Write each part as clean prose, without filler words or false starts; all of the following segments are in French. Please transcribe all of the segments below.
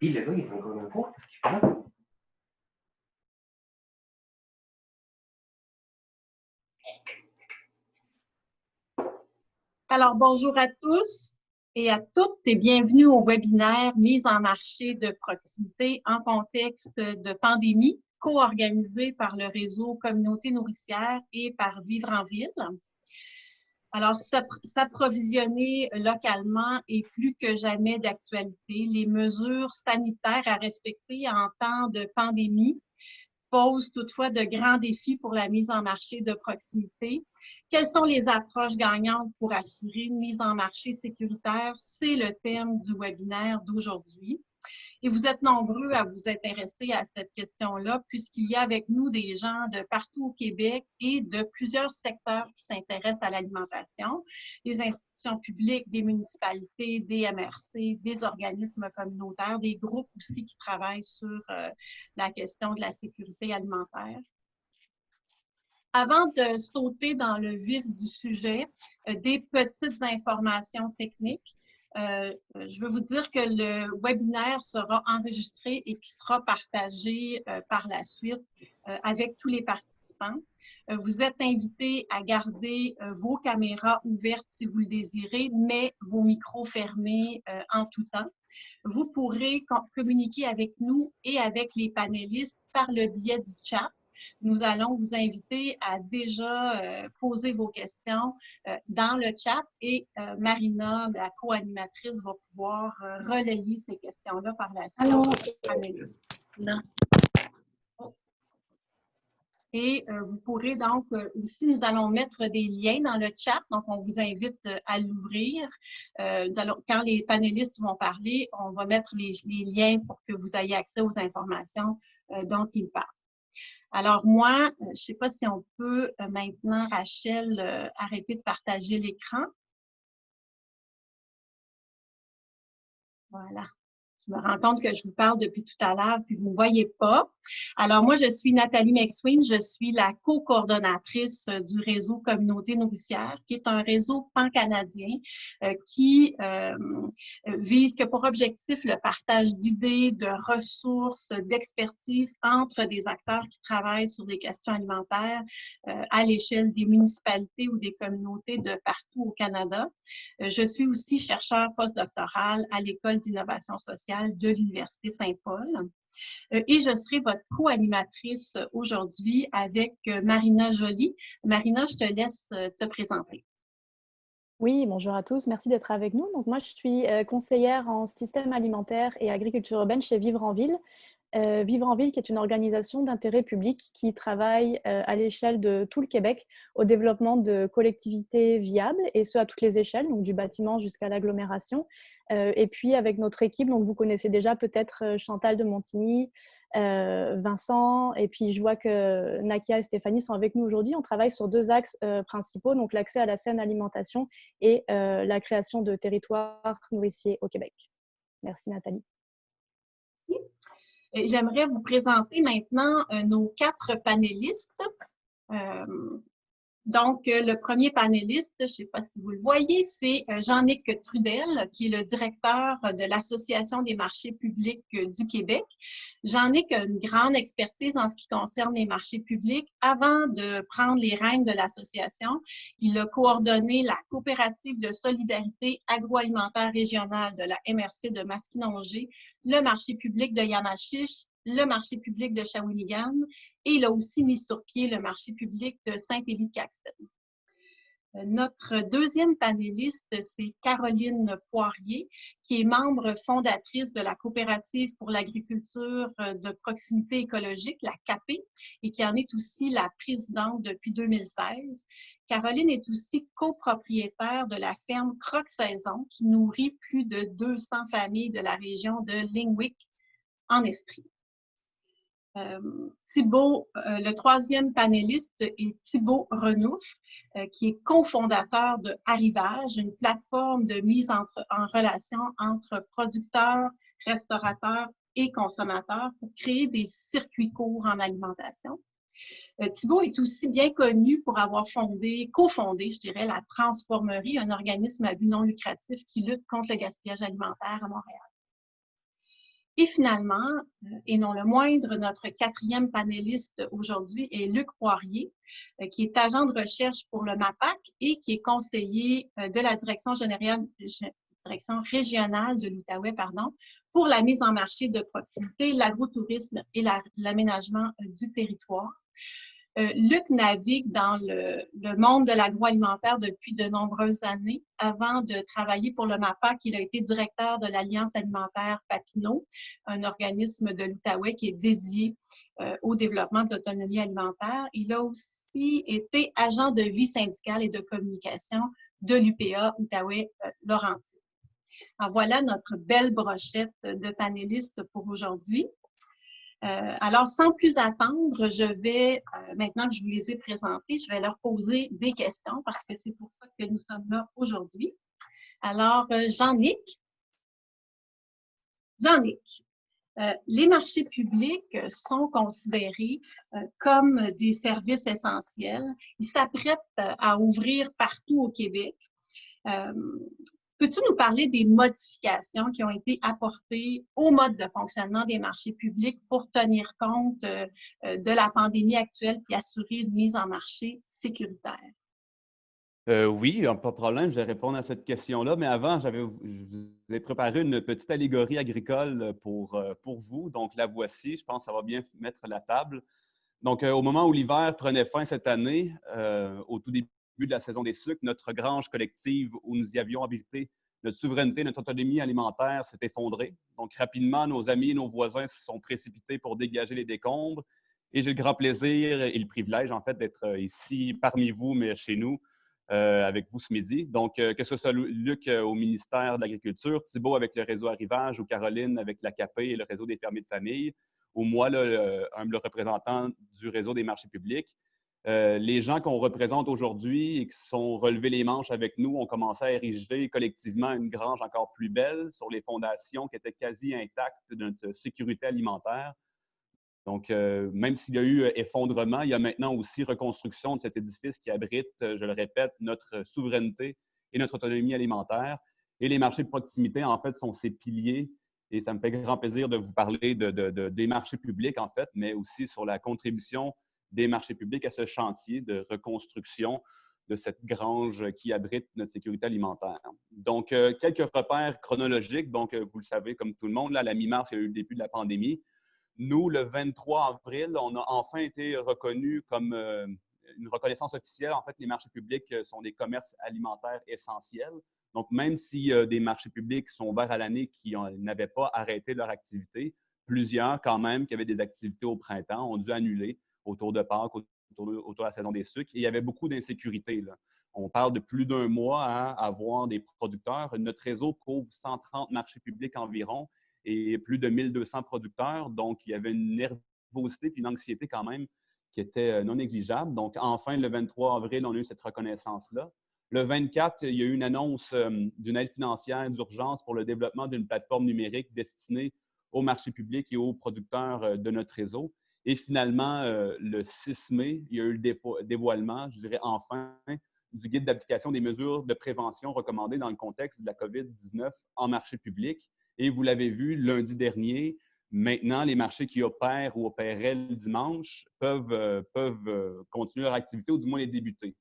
Puis le gars, il est encore dans le cours, qu'est-ce qu'il fait là? Alors, bonjour à tous et à toutes et bienvenue au webinaire Mise en marché de proximité en contexte de pandémie, co-organisé par le réseau Communauté nourricière et par Vivre en ville. Alors, s'approvisionner localement est plus que jamais d'actualité. Les mesures sanitaires à respecter en temps de pandémie pose toutefois de grands défis pour la mise en marché de proximité. Quelles sont les approches gagnantes pour assurer une mise en marché sécuritaire? C'est le thème du webinaire d'aujourd'hui. Et vous êtes nombreux à vous intéresser à cette question-là, puisqu'il y a avec nous des gens de partout au Québec et de plusieurs secteurs qui s'intéressent à l'alimentation, des institutions publiques, des municipalités, des MRC, des organismes communautaires, des groupes aussi qui travaillent sur la question de la sécurité alimentaire. Avant de sauter dans le vif du sujet, des petites informations techniques. Je veux vous dire que le webinaire sera enregistré et qui sera partagé par la suite avec tous les participants. Vous êtes invités à garder vos caméras ouvertes si vous le désirez, mais vos micros fermés en tout temps. Vous pourrez communiquer avec nous et avec les panélistes par le biais du chat. Nous allons vous inviter à déjà poser vos questions dans le chat et Marina, la co-animatrice, va pouvoir relayer ces questions-là par la suite. Allô? Non. Et vous pourrez donc aussi, nous allons mettre des liens dans le chat, donc on vous invite à l'ouvrir. Quand les panélistes vont parler, on va mettre les liens pour que vous ayez accès aux informations dont ils parlent. Alors moi, je ne sais pas si on peut maintenant, Rachel, arrêter de partager l'écran. Voilà. Je me rends compte que je vous parle depuis tout à l'heure, puis vous ne me voyez pas. Alors, moi, je suis Nathalie McSween, je suis la co-coordonnatrice du réseau Communauté nourricière, qui est un réseau pan-canadien qui vise que pour objectif le partage d'idées, de ressources, d'expertise entre des acteurs qui travaillent sur des questions alimentaires à l'échelle des municipalités ou des communautés de partout au Canada. Je suis aussi chercheur postdoctoral à l'École d'innovation sociale de l'Université Saint-Paul. Et je serai votre co-animatrice aujourd'hui avec Marina Joly. Marina, je te laisse te présenter. Oui, bonjour à tous. Merci d'être avec nous. Donc, moi, je suis conseillère en système alimentaire et agriculture urbaine chez Vivre en ville. Vivre en ville, qui est une organisation d'intérêt public qui travaille à l'échelle de tout le Québec au développement de collectivités viables, et ce à toutes les échelles, donc du bâtiment jusqu'à l'agglomération. Et puis avec notre équipe, donc vous connaissez déjà peut-être Chantal de Montigny, Vincent, et puis je vois que Nakia et Stéphanie sont avec nous aujourd'hui. On travaille sur deux axes principaux, donc l'accès à la saine alimentation et la création de territoires nourriciers au Québec. Merci Nathalie. J'aimerais vous présenter maintenant nos 4 panélistes. Donc, le premier panéliste, je ne sais pas si vous le voyez, c'est Jean-Nic Trudel, qui est le directeur de l'Association des marchés publics du Québec. Jean-Nic a une grande expertise en ce qui concerne les marchés publics. Avant de prendre les rênes de l'association, il a coordonné la coopérative de solidarité agroalimentaire régionale de la MRC de Masquinongé, le marché public de Yamachiche, le marché public de Shawinigan, et il a aussi mis sur pied le marché public de Saint-Élie-Caxton. Notre deuxième panéliste, c'est Caroline Poirier, qui est membre fondatrice de la coopérative pour l'agriculture de proximité écologique, la CAPé, et qui en est aussi la présidente depuis 2016. Caroline est aussi copropriétaire de la ferme Croque-Saison, qui nourrit plus de 200 familles de la région de Lingwick, en Estrie. Thibault, le troisième panéliste est Thibault Renouf, qui est cofondateur de Arrivage, une plateforme de mise en relation entre producteurs, restaurateurs et consommateurs pour créer des circuits courts en alimentation. Thibault est aussi bien connu pour avoir cofondé, je dirais, la Transformerie, un organisme à but non lucratif qui lutte contre le gaspillage alimentaire à Montréal. Et finalement, et non le moindre, notre quatrième panéliste aujourd'hui est Luc Poirier, qui est agent de recherche pour le MAPAC et qui est conseiller de la direction régionale de l'Outaouais, pour la mise en marché de proximité, l'agrotourisme et l'aménagement du territoire. Luc navigue dans le monde de l'agroalimentaire depuis de nombreuses années. Avant de travailler pour le MAPAC, il a été directeur de l'Alliance alimentaire Papineau, un organisme de l'Outaouais qui est dédié au développement de l'autonomie alimentaire. Il a aussi été agent de vie syndicale et de communication de l'UPA Outaouais-Laurentides. Alors voilà notre belle brochette de panélistes pour aujourd'hui. Alors, sans plus attendre, je vais, maintenant que je vous les ai présentés, je vais leur poser des questions parce que c'est pour ça que nous sommes là aujourd'hui. Alors, Jean-Nic, les marchés publics sont considérés comme des services essentiels. Ils s'apprêtent à ouvrir partout au Québec. Peux-tu nous parler des modifications qui ont été apportées au mode de fonctionnement des marchés publics pour tenir compte de la pandémie actuelle et assurer une mise en marché sécuritaire? Oui, pas de problème, je vais répondre à cette question-là. Mais avant, je vous ai préparé une petite allégorie agricole pour vous. Donc, la voici. Je pense que ça va bien mettre la table. Donc, au moment où l'hiver prenait fin cette année, au tout début de la saison des sucres, notre grange collective où nous y avions habité, notre souveraineté, notre autonomie alimentaire s'est effondrée. Donc, rapidement, nos amis et nos voisins se sont précipités pour dégager les décombres. Et j'ai le grand plaisir et le privilège, en fait, d'être ici parmi vous, mais chez nous, avec vous ce midi. Donc, que ce soit Luc au ministère de l'Agriculture, Thibault avec le réseau Arrivage, ou Caroline avec l'ACAP et le réseau des fermiers de famille, ou moi, le humble représentant du réseau des marchés publics. Les gens qu'on représente aujourd'hui et qui sont relevés les manches avec nous ont commencé à ériger collectivement une grange encore plus belle sur les fondations qui étaient quasi intactes de notre sécurité alimentaire. Donc, même s'il y a eu effondrement, il y a maintenant aussi reconstruction de cet édifice qui abrite, je le répète, notre souveraineté et notre autonomie alimentaire. Et les marchés de proximité, en fait, sont ces piliers. Et ça me fait grand plaisir de vous parler des marchés publics, en fait, mais aussi sur la contribution des marchés publics à ce chantier de reconstruction de cette grange qui abrite notre sécurité alimentaire. Donc, quelques repères chronologiques. Donc, vous le savez, comme tout le monde, là, à la mi-mars, il y a eu le début de la pandémie. Nous, le 23 avril, on a enfin été reconnus comme une reconnaissance officielle. En fait, les marchés publics sont des commerces alimentaires essentiels. Donc, même si des marchés publics sont ouverts à l'année qui n'avaient pas arrêté leur activité, plusieurs, quand même, qui avaient des activités au printemps, ont dû annuler autour de Pâques, autour de la saison des sucres. Et il y avait beaucoup d'insécurité. On parle de plus d'un mois à avoir des producteurs. Notre réseau couvre 130 marchés publics environ et plus de 1200 producteurs. Donc, il y avait une nervosité et une anxiété quand même qui était non négligeable. Donc, enfin, le 23 avril, on a eu cette reconnaissance-là. Le 24, il y a eu une annonce d'une aide financière d'urgence pour le développement d'une plateforme numérique destinée aux marchés publics et aux producteurs de notre réseau. Et finalement, le 6 mai, il y a eu le dévoilement, je dirais enfin, du guide d'application des mesures de prévention recommandées dans le contexte de la COVID-19 en marché public. Et vous l'avez vu lundi dernier, maintenant, les marchés qui opèrent ou opéraient le dimanche peuvent continuer leur activité ou du moins les débuter.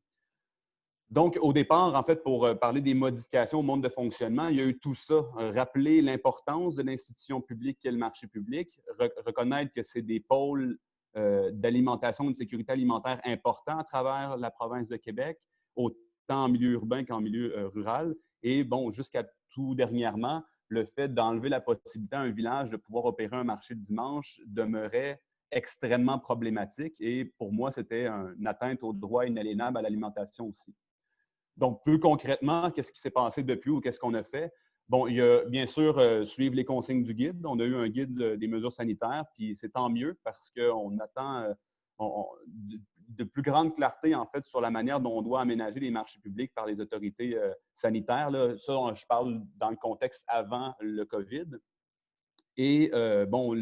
Donc, au départ, en fait, pour parler des modifications au monde de fonctionnement, il y a eu tout ça. Rappeler l'importance de l'institution publique qu'est le marché public, reconnaître que c'est des pôles d'alimentation et de sécurité alimentaire importants à travers la province de Québec, autant en milieu urbain qu'en milieu rural. Et bon, jusqu'à tout dernièrement, le fait d'enlever la possibilité à un village de pouvoir opérer un marché le dimanche demeurait extrêmement problématique. Et pour moi, c'était une atteinte au droit inaliénable à l'alimentation aussi. Donc, plus concrètement, qu'est-ce qui s'est passé depuis ou qu'est-ce qu'on a fait? Bon, il y a bien sûr suivre les consignes du guide. On a eu un guide des mesures sanitaires, puis c'est tant mieux parce qu'on attend de plus grande clarté, en fait, sur la manière dont on doit aménager les marchés publics par les autorités sanitaires. Là. Ça, je parle dans le contexte avant le COVID. Et bon,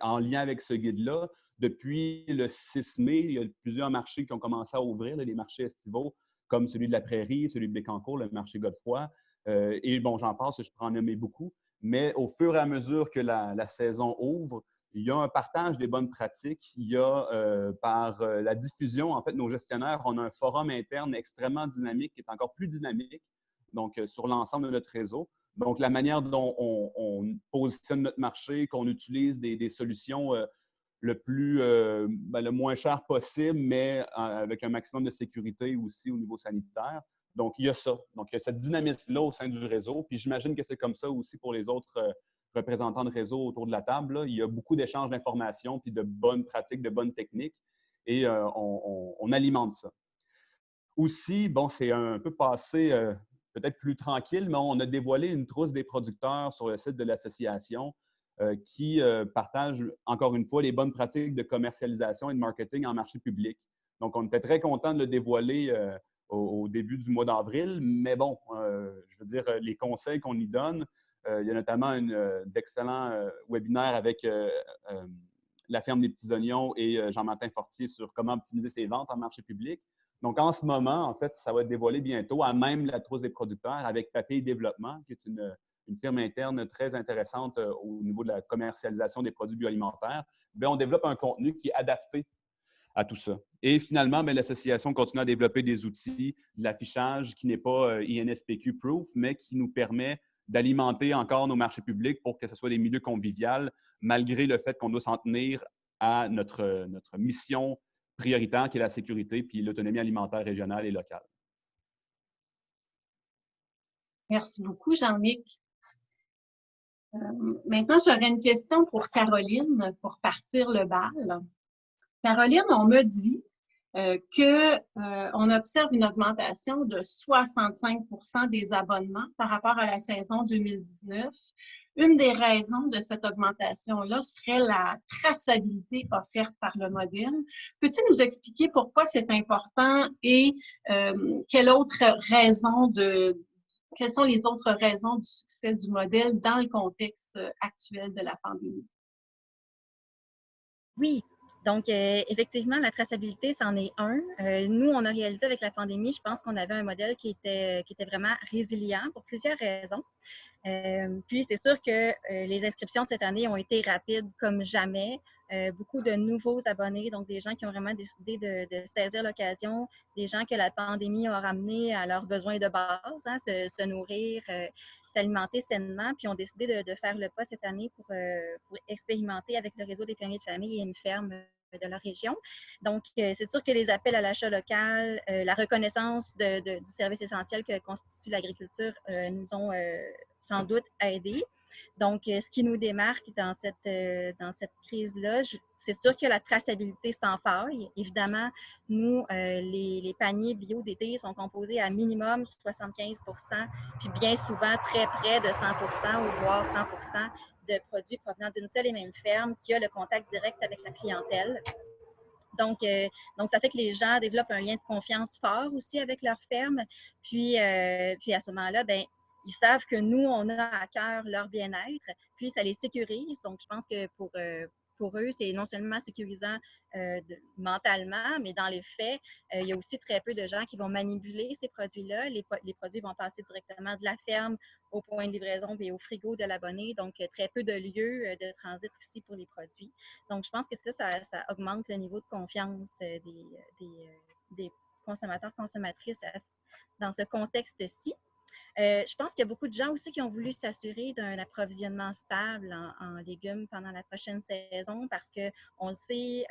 en lien avec ce guide-là, depuis le 6 mai, il y a plusieurs marchés qui ont commencé à ouvrir, là, les marchés estivaux, comme celui de la Prairie, celui de Bécancour, le marché Godefroy. Et bon, j'en passe, je pourrais en nommer beaucoup. Mais au fur et à mesure que la saison ouvre, il y a un partage des bonnes pratiques. Il y a, par la diffusion, en fait, nos gestionnaires, on a un forum interne extrêmement dynamique, qui est encore plus dynamique, donc sur l'ensemble de notre réseau. Donc, la manière dont on positionne notre marché, qu'on utilise des solutions le moins cher possible, mais avec un maximum de sécurité aussi au niveau sanitaire. Donc, il y a ça. Donc, il y a cette dynamisme-là au sein du réseau. Puis, j'imagine que c'est comme ça aussi pour les autres représentants de réseau autour de la table, là. Il y a beaucoup d'échanges d'informations, puis de bonnes pratiques, de bonnes techniques, et on alimente ça. Aussi, bon, c'est un peu passé peut-être plus tranquille, mais on a dévoilé une trousse des producteurs sur le site de l'association qui partagent, encore une fois, les bonnes pratiques de commercialisation et de marketing en marché public. Donc, on était très content de le dévoiler au début du mois d'avril, mais bon, je veux dire, les conseils qu'on y donne, il y a notamment d'excellents webinaires avec la ferme des petits oignons et Jean-Martin Fortier sur comment optimiser ses ventes en marché public. Donc, en ce moment, en fait, ça va être dévoilé bientôt à même la trousse des producteurs avec Papier Développement, qui est une firme interne très intéressante au niveau de la commercialisation des produits bioalimentaires. Bien, on développe un contenu qui est adapté à tout ça. Et finalement, l'association continue à développer des outils, de l'affichage qui n'est pas INSPQ-proof, mais qui nous permet d'alimenter encore nos marchés publics pour que ce soit des milieux conviviaux, malgré le fait qu'on doit s'en tenir à notre mission prioritaire, qui est la sécurité puis l'autonomie alimentaire régionale et locale. Merci beaucoup, Jean-Nic. Maintenant, j'aurais une question pour Caroline pour partir le bal. Caroline, on me dit qu'on observe une augmentation de 65% des abonnements par rapport à la saison 2019. Une des raisons de cette augmentation-là serait la traçabilité offerte par le modèle. Peux-tu nous expliquer pourquoi c'est important et quelles sont les autres raisons du succès du modèle dans le contexte actuel de la pandémie? Oui, donc effectivement, la traçabilité, c'en est un. Nous, on a réalisé avec la pandémie, je pense qu'on avait un modèle qui était vraiment résilient pour plusieurs raisons. Puis, c'est sûr que les inscriptions de cette année ont été rapides comme jamais. Beaucoup de nouveaux abonnés, donc des gens qui ont vraiment décidé de saisir l'occasion, des gens que la pandémie a ramenés à leurs besoins de base, hein, se nourrir, s'alimenter sainement, puis ont décidé de faire le pas cette année pour expérimenter avec le réseau des fermiers de famille et une ferme de la région. Donc, c'est sûr que les appels à l'achat local, la reconnaissance du service essentiel que constitue l'agriculture nous ont sans doute aidés. Donc, ce qui nous démarque dans cette crise-là, c'est sûr que la traçabilité sans faille. Évidemment, nous, les paniers bio d'été sont composés à minimum 75 %, puis bien souvent très près de 100 % ou voire 100 % de produits provenant d'une seule et même ferme qui a le contact direct avec la clientèle. Donc, ça fait que les gens développent un lien de confiance fort aussi avec leur ferme. Puis à ce moment-là, ben, ils savent que nous, on a à cœur leur bien-être, puis ça les sécurise. Donc, je pense que pour eux, c'est non seulement sécurisant mentalement, mais dans les faits, il y a aussi très peu de gens qui vont manipuler ces produits-là. Les produits vont passer directement de la ferme au point de livraison et au frigo de l'abonné. Donc, très peu de lieux de transit aussi pour les produits. Donc, je pense que ça augmente le niveau de confiance des consommateurs, consommatrices dans ce contexte-ci. Je pense qu'il y a beaucoup de gens aussi qui ont voulu s'assurer d'un approvisionnement stable en légumes pendant la prochaine saison parce qu'on le sait,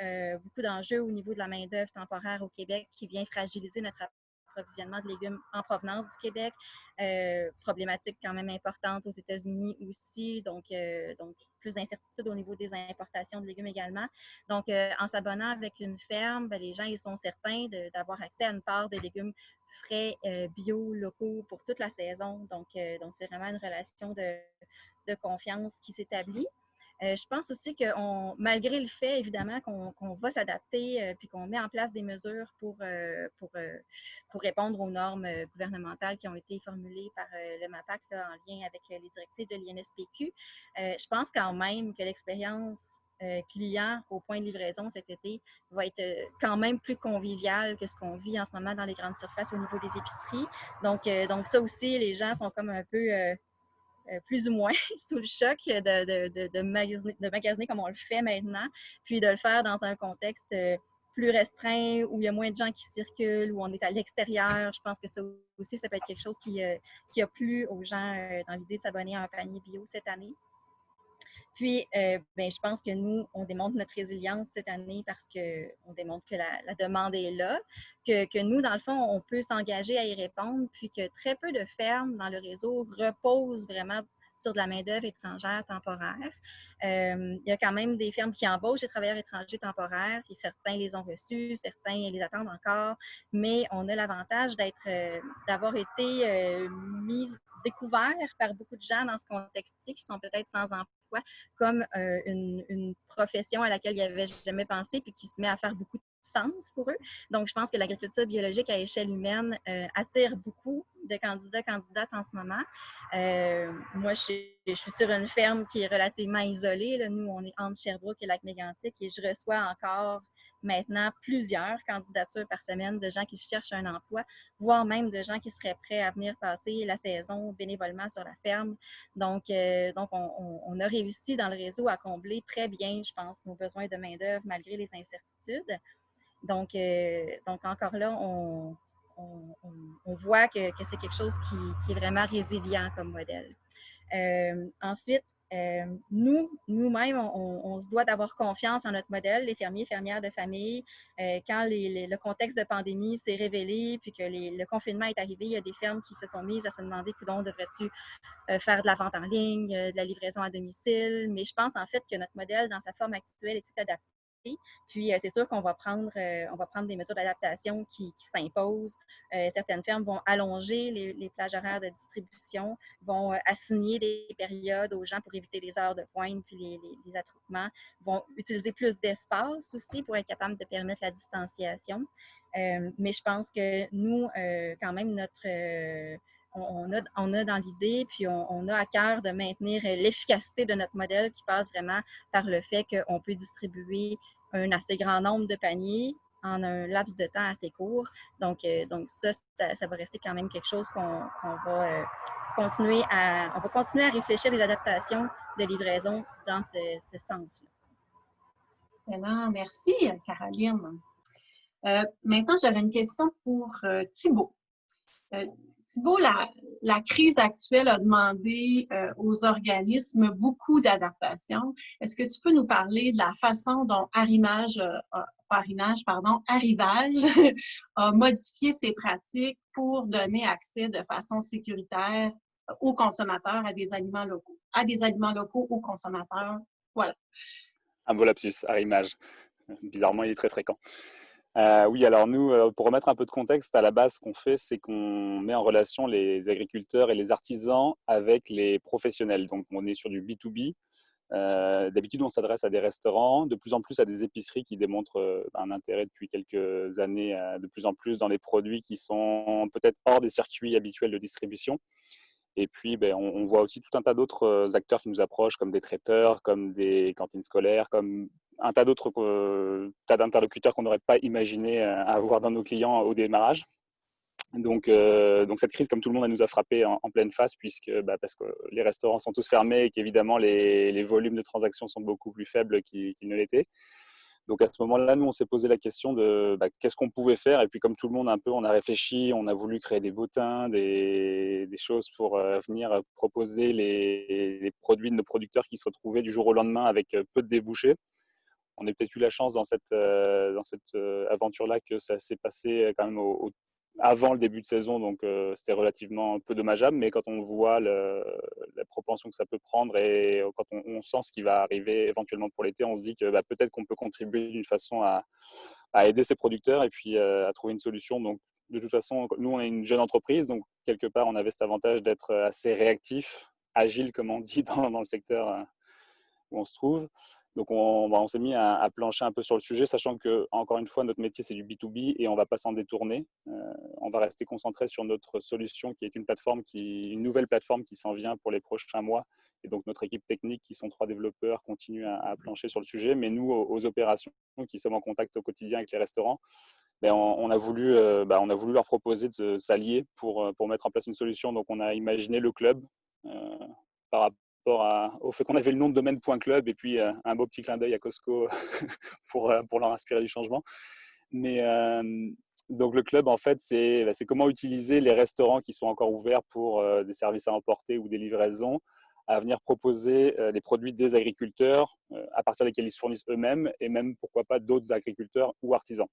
beaucoup d'enjeux au niveau de la main-d'œuvre temporaire au Québec qui vient fragiliser notre approvisionnement de légumes en provenance du Québec. Problématique quand même importante aux États-Unis aussi, donc plus d'incertitudes au niveau des importations de légumes également. Donc, en s'abonnant avec une ferme, ben, les gens ils sont certains d'avoir accès à une part de légumes frais, bio, locaux pour toute la saison. Donc c'est vraiment une relation de confiance qui s'établit. Je pense aussi que malgré le fait, évidemment, qu'on va s'adapter puis qu'on met en place des mesures pour répondre aux normes gouvernementales qui ont été formulées par le MAPAC là, en lien avec les directives de l'INSPQ, je pense quand même que l'expérience client au point de livraison cet été va être quand même plus convivial que ce qu'on vit en ce moment dans les grandes surfaces au niveau des épiceries. Donc ça aussi, les gens sont comme un peu plus ou moins sous le choc de magasiner comme on le fait maintenant, puis de le faire dans un contexte plus restreint, où il y a moins de gens qui circulent, où on est à l'extérieur. Je pense que ça aussi, ça peut être quelque chose qui a plu aux gens dans l'idée de s'abonner à un panier bio cette année. Puis, je pense que nous, on démontre notre résilience cette année parce qu'on démontre que la demande est là, que nous, dans le fond, on peut s'engager à y répondre, puis que très peu de fermes dans le réseau reposent vraiment sur de la main-d'œuvre étrangère temporaire. Il y a quand même des fermes qui embauchent des travailleurs étrangers temporaires, puis certains les ont reçus, certains les attendent encore, mais on a l'avantage d'avoir été découvert par beaucoup de gens dans ce contexte-ci qui sont peut-être sans emploi, comme une profession à laquelle ils n'avaient jamais pensé, puis qui se met à faire beaucoup de sens pour eux. Donc, je pense que l'agriculture biologique à échelle humaine attire beaucoup de candidates en ce moment. Moi, je suis sur une ferme qui est relativement isolée. Là. Nous, on est entre Sherbrooke et Lac-Mégantic et je reçois encore maintenant plusieurs candidatures par semaine de gens qui cherchent un emploi, voire même de gens qui seraient prêts à venir passer la saison bénévolement sur la ferme. Donc on a réussi dans le réseau à combler très bien, je pense, nos besoins de main-d'œuvre malgré les incertitudes. Donc encore là, on voit que c'est quelque chose qui est vraiment résilient comme modèle. Ensuite, nous-mêmes, on se doit d'avoir confiance en notre modèle, les fermiers, fermières de famille. Quand le contexte de pandémie s'est révélé, puis que le confinement est arrivé, il y a des fermes qui se sont mises à se demander, coudonc, devrais-tu faire de la vente en ligne, de la livraison à domicile? Mais je pense en fait que notre modèle, dans sa forme actuelle, est tout adapté. Puis, c'est sûr qu'on va prendre des mesures d'adaptation qui s'imposent. Certaines fermes vont allonger les plages horaires de distribution, vont assigner des périodes aux gens pour éviter les heures de pointe puis les attroupements, vont utiliser plus d'espace aussi pour être capable de permettre la distanciation. Mais je pense que nous, quand même, on a dans l'idée, puis on a à cœur de maintenir l'efficacité de notre modèle qui passe vraiment par le fait qu'on peut distribuer un assez grand nombre de paniers en un laps de temps assez court. Donc ça va rester quand même quelque chose qu'on va continuer à réfléchir les adaptations de livraison dans ce sens-là. Excellent. Merci, Caroline. Maintenant, j'aurais une question pour Thibault. Thibault, la crise actuelle a demandé aux organismes beaucoup d'adaptation. Est-ce que tu peux nous parler de la façon dont Arrivage a modifié ses pratiques pour donner accès de façon sécuritaire aux consommateurs à des aliments locaux aux consommateurs? Voilà. Un beau lapsus, Arrimage. Bizarrement, il est très fréquent. Oui, alors nous, pour remettre un peu de contexte, à la base, ce qu'on fait, c'est qu'on met en relation les agriculteurs et les artisans avec les professionnels. Donc, on est sur du B2B. D'habitude, on s'adresse à des restaurants, de plus en plus à des épiceries qui démontrent un intérêt depuis quelques années, de plus en plus dans les produits qui sont peut-être hors des circuits habituels de distribution. Et puis, on voit aussi tout un tas d'autres acteurs qui nous approchent, comme des traiteurs, comme des cantines scolaires, comme un tas d'autres tas d'interlocuteurs qu'on n'aurait pas imaginé avoir dans nos clients au démarrage. Donc cette crise, comme tout le monde, elle nous a frappé en pleine face, parce que les restaurants sont tous fermés et qu'évidemment, les volumes de transactions sont beaucoup plus faibles qu'ils ne l'étaient. Donc à ce moment-là, nous, on s'est posé la question de qu'est-ce qu'on pouvait faire. Et puis comme tout le monde, un peu, on a réfléchi, on a voulu créer des bottins, des choses pour venir proposer les produits de nos producteurs qui se retrouvaient du jour au lendemain avec peu de débouchés. On a peut-être eu la chance dans cette aventure-là que ça s'est passé quand même avant le début de saison, donc c'était relativement peu dommageable. Mais quand on voit la propension que ça peut prendre et quand on sent ce qui va arriver éventuellement pour l'été, on se dit que peut-être qu'on peut contribuer d'une façon à aider ces producteurs et puis à trouver une solution. Donc de toute façon, nous, on est une jeune entreprise, donc quelque part, on avait cet avantage d'être assez réactif, agile, comme on dit, dans le secteur où on se trouve. Donc, on s'est mis à plancher un peu sur le sujet, sachant que, encore une fois, notre métier, c'est du B2B et on ne va pas s'en détourner. On va rester concentré sur notre solution qui est une nouvelle plateforme qui s'en vient pour les prochains mois. Et donc, notre équipe technique, qui sont 3 développeurs, continue à plancher sur le sujet. Mais nous, aux opérations, qui sommes en contact au quotidien avec les restaurants, on a voulu leur proposer de s'allier pour mettre en place une solution. Donc, on a imaginé le club. par rapport au fait qu'on avait le nom de domaine.club et puis un beau petit clin d'œil à Costco pour leur inspirer du changement. Mais donc le club, en fait, c'est comment utiliser les restaurants qui sont encore ouverts pour des services à emporter ou des livraisons à venir proposer des produits des agriculteurs à partir desquels ils se fournissent eux-mêmes et même, pourquoi pas, d'autres agriculteurs ou artisans.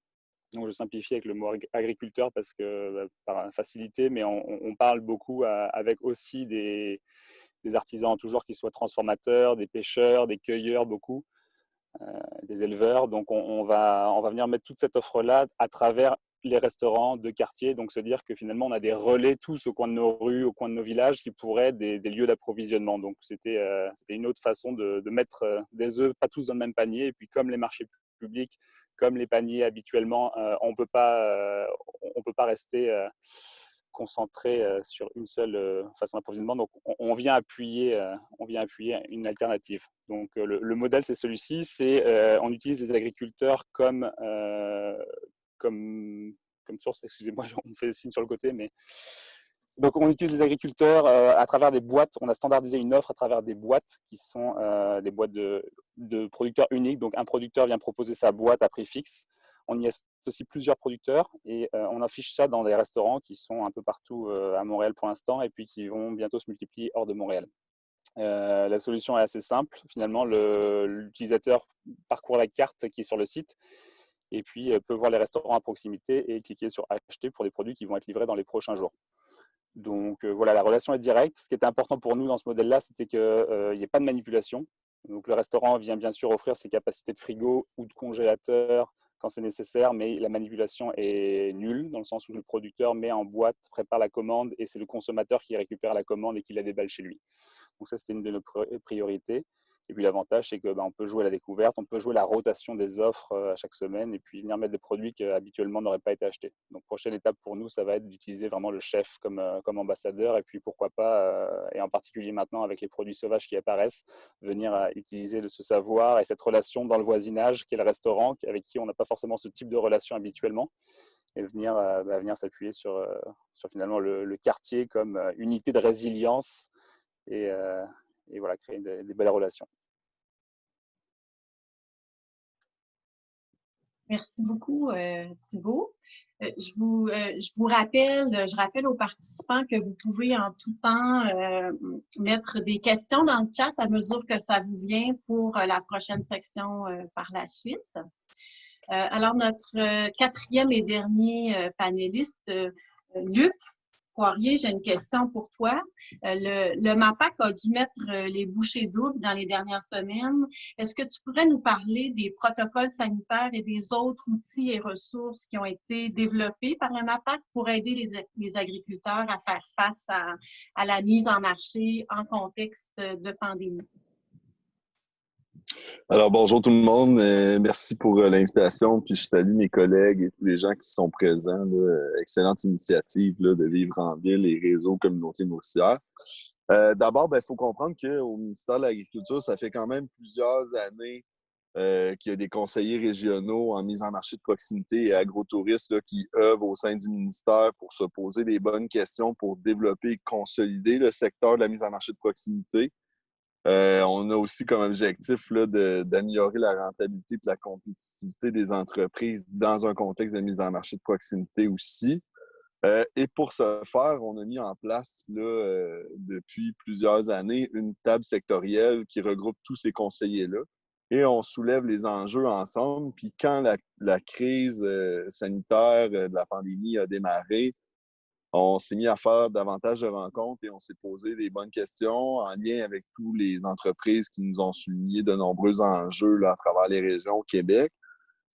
Donc, je simplifie avec le mot agriculteur parce que, par facilité, mais on parle beaucoup avec aussi des artisans en tout genre, qui soient transformateurs, des pêcheurs, des cueilleurs, beaucoup, des éleveurs. Donc, on va venir mettre toute cette offre-là à travers les restaurants de quartier. Donc, se dire que finalement, on a des relais tous au coin de nos rues, au coin de nos villages, qui pourraient être des lieux d'approvisionnement. Donc, c'était une autre façon de mettre des œufs, pas tous dans le même panier. Et puis, comme les marchés publics, comme les paniers habituellement, on peut pas rester concentré sur une seule façon d'approvisionnement. Donc, on vient appuyer une alternative. Donc, le modèle, c'est celui-ci. On utilise les agriculteurs comme source. Excusez-moi, on me fait des signes sur le côté, mais donc on utilise les agriculteurs à travers des boîtes. On a standardisé une offre à travers des boîtes qui sont des boîtes de producteurs uniques. Donc un producteur vient proposer sa boîte à prix fixe. On y associe plusieurs producteurs et on affiche ça dans des restaurants qui sont un peu partout à Montréal pour l'instant et puis qui vont bientôt se multiplier hors de Montréal. La solution est assez simple. Finalement, l'utilisateur parcourt la carte qui est sur le site et puis peut voir les restaurants à proximité et cliquer sur acheter pour des produits qui vont être livrés dans les prochains jours. Donc voilà, la relation est directe. Ce qui était important pour nous dans ce modèle-là, c'était qu'il n'y ait pas de manipulation. Donc le restaurant vient bien sûr offrir ses capacités de frigo ou de congélateur quand c'est nécessaire, mais la manipulation est nulle dans le sens où le producteur met en boîte, prépare la commande et c'est le consommateur qui récupère la commande et qui la déballe chez lui. Donc ça, c'était une de nos priorités. Et puis l'avantage, c'est qu'on peut jouer à la découverte, on peut jouer à la rotation des offres à chaque semaine et puis venir mettre des produits qui habituellement n'auraient pas été achetés. Donc prochaine étape pour nous, ça va être d'utiliser vraiment le chef comme ambassadeur et puis pourquoi pas, et en particulier maintenant avec les produits sauvages qui apparaissent, venir utiliser ce savoir et cette relation dans le voisinage qui est le restaurant, avec qui on n'a pas forcément ce type de relation habituellement et venir s'appuyer sur finalement le quartier comme unité de résilience et voilà, créer des belles relations. Merci beaucoup, Thibault. Je rappelle aux participants que vous pouvez en tout temps mettre des questions dans le chat à mesure que ça vous vient pour la prochaine section par la suite. Alors, notre quatrième et dernier panéliste, Luc Poirier, j'ai une question pour toi. Le MAPAC a dû mettre les bouchées doubles dans les dernières semaines. Est-ce que tu pourrais nous parler des protocoles sanitaires et des autres outils et ressources qui ont été développés par le MAPAC pour aider les agriculteurs à faire face à la mise en marché en contexte de pandémie? Alors, bonjour tout le monde. Merci pour l'invitation. Puis je salue mes collègues et tous les gens qui sont présents. Excellente initiative là, de Vivre en ville et réseau communauté nourricière. D'abord, il faut comprendre qu'au ministère de l'Agriculture, ça fait quand même plusieurs années qu'il y a des conseillers régionaux en mise en marché de proximité et agrotourisme là, qui œuvrent au sein du ministère pour se poser les bonnes questions pour développer et consolider le secteur de la mise en marché de proximité. On a aussi comme objectif là, d'améliorer la rentabilité et la compétitivité des entreprises dans un contexte de mise en marché de proximité aussi. Et pour ce faire, on a mis en place là, depuis plusieurs années une table sectorielle qui regroupe tous ces conseillers-là. Et on soulève les enjeux ensemble. Puis quand la crise sanitaire de la pandémie a démarré, on s'est mis à faire davantage de rencontres et on s'est posé des bonnes questions en lien avec toutes les entreprises qui nous ont souligné de nombreux enjeux là, à travers les régions au Québec.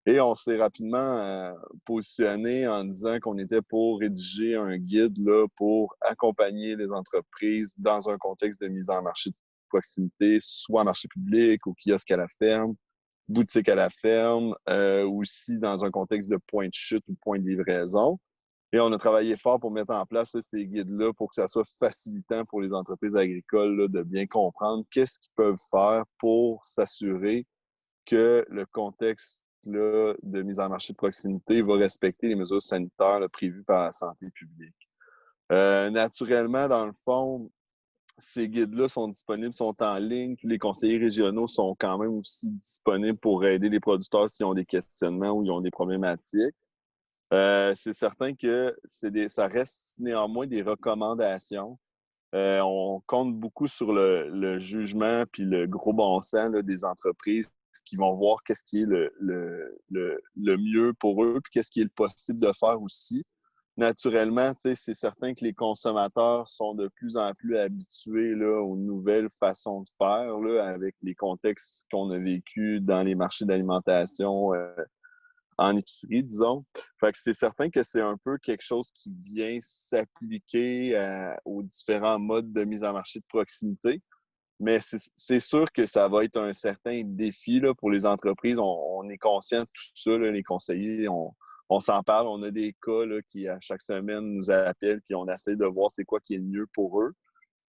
Et on s'est rapidement positionné en disant qu'on était pour rédiger un guide là, pour accompagner les entreprises dans un contexte de mise en marché de proximité, soit marché public ou kiosque à la ferme, boutique à la ferme, aussi dans un contexte de point de chute ou point de livraison. Et on a travaillé fort pour mettre en place là, ces guides-là pour que ça soit facilitant pour les entreprises agricoles là, de bien comprendre qu'est-ce qu'ils peuvent faire pour s'assurer que le contexte là, de mise en marché de proximité va respecter les mesures sanitaires là, prévues par la santé publique. Naturellement, dans le fond, ces guides-là sont disponibles, sont en ligne. Tous les conseillers régionaux sont quand même aussi disponibles pour aider les producteurs s'ils ont des questionnements ou ils ont des problématiques. C'est certain que ça reste néanmoins des recommandations. On compte beaucoup sur le jugement puis le gros bon sens là, des entreprises qui vont voir qu'est-ce qui est le mieux pour eux puis qu'est-ce qui est le possible de faire aussi. Naturellement, c'est certain que les consommateurs sont de plus en plus habitués là, aux nouvelles façons de faire là, avec les contextes qu'on a vécus dans les marchés d'alimentation en épicerie, disons. Fait que c'est certain que c'est un peu quelque chose qui vient s'appliquer aux différents modes de mise en marché de proximité. Mais c'est sûr que ça va être un certain défi là, pour les entreprises. On est conscient de tout ça, là, les conseillers, on s'en parle. On a des cas là, qui, à chaque semaine, nous appellent puis on essaie de voir c'est quoi qui est le mieux pour eux.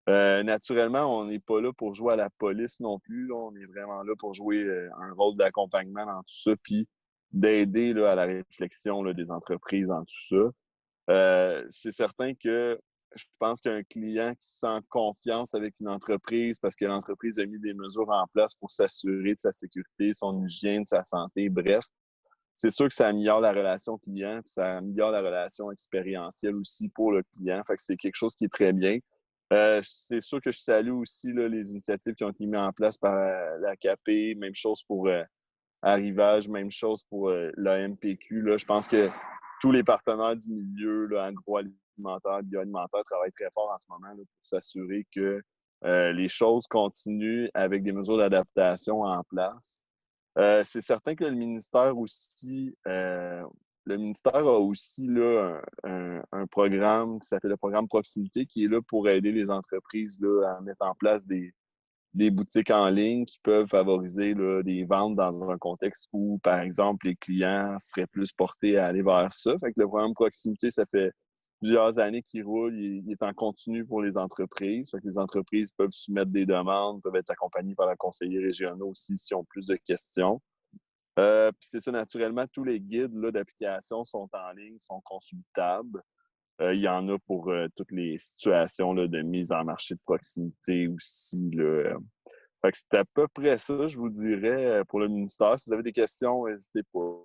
Naturellement, on n'est pas là pour jouer à la police non plus. Là. On est vraiment là pour jouer un rôle d'accompagnement dans tout ça, puis d'aider là, à la réflexion là, des entreprises dans tout ça. C'est certain que je pense qu'un client qui sent confiance avec une entreprise parce que l'entreprise a mis des mesures en place pour s'assurer de sa sécurité, son hygiène, sa santé, bref, c'est sûr que ça améliore la relation client, puis ça améliore la relation expérientielle aussi pour le client. Fait que c'est quelque chose qui est très bien. C'est sûr que je salue aussi là, les initiatives qui ont été mises en place par la CAP, même chose pour Arrivage, même chose pour la MPQ. Là. Je pense que tous les partenaires du milieu là, agroalimentaire, bioalimentaire travaillent très fort en ce moment là, pour s'assurer que les choses continuent avec des mesures d'adaptation en place. C'est certain que le ministère aussi, le ministère a aussi là, un programme qui s'appelle le programme Proximité, qui est là pour aider les entreprises là, à mettre en place des boutiques en ligne qui peuvent favoriser là, des ventes dans un contexte où, par exemple, les clients seraient plus portés à aller vers ça. Fait que le programme Proximité, ça fait plusieurs années qu'il roule. Il est en continu pour les entreprises. Fait que les entreprises peuvent soumettre des demandes, peuvent être accompagnées par la conseiller régionaux aussi s'ils ont plus de questions. Puis c'est ça, naturellement, tous les guides là, d'application sont en ligne, sont consultables. Il y en a pour toutes les situations là, de mise en marché de proximité aussi. Là. Fait que c'est à peu près ça, je vous dirais, pour le ministère. Si vous avez des questions, n'hésitez pas.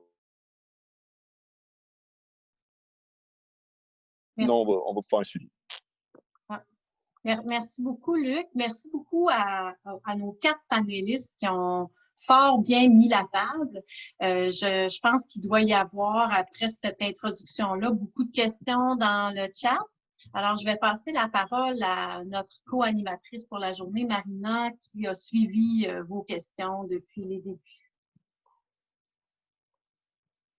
Sinon, Merci. on va faire un suivi. Merci beaucoup, Luc. Merci beaucoup à nos 4 panélistes qui ont fort bien mis la table. Je pense qu'il doit y avoir, après cette introduction-là, beaucoup de questions dans le chat. Alors, je vais passer la parole à notre co-animatrice pour la journée, Marina, qui a suivi vos questions depuis les débuts.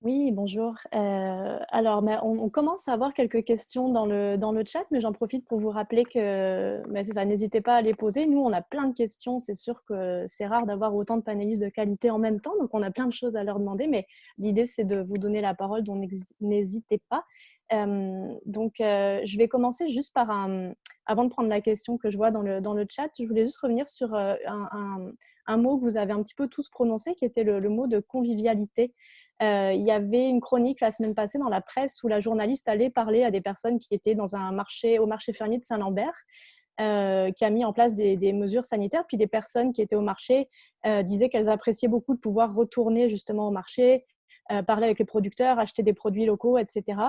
Oui, bonjour. Alors, on commence à avoir quelques questions dans le chat, mais j'en profite pour vous rappeler que c'est ça, n'hésitez pas à les poser. Nous, on a plein de questions. C'est sûr que c'est rare d'avoir autant de panélistes de qualité en même temps, donc on a plein de choses à leur demander, mais l'idée, c'est de vous donner la parole, donc n'hésitez pas. Je vais commencer juste par avant de prendre la question que je vois dans le chat, je voulais juste revenir sur un mot que vous avez un petit peu tous prononcé, qui était le mot de convivialité. Il y avait une chronique la semaine passée dans la presse où la journaliste allait parler à des personnes qui étaient dans au marché fermier de Saint-Lambert, qui a mis en place des mesures sanitaires. Puis des personnes qui étaient au marché disaient qu'elles appréciaient beaucoup de pouvoir retourner justement au marché, parler avec les producteurs, acheter des produits locaux, etc.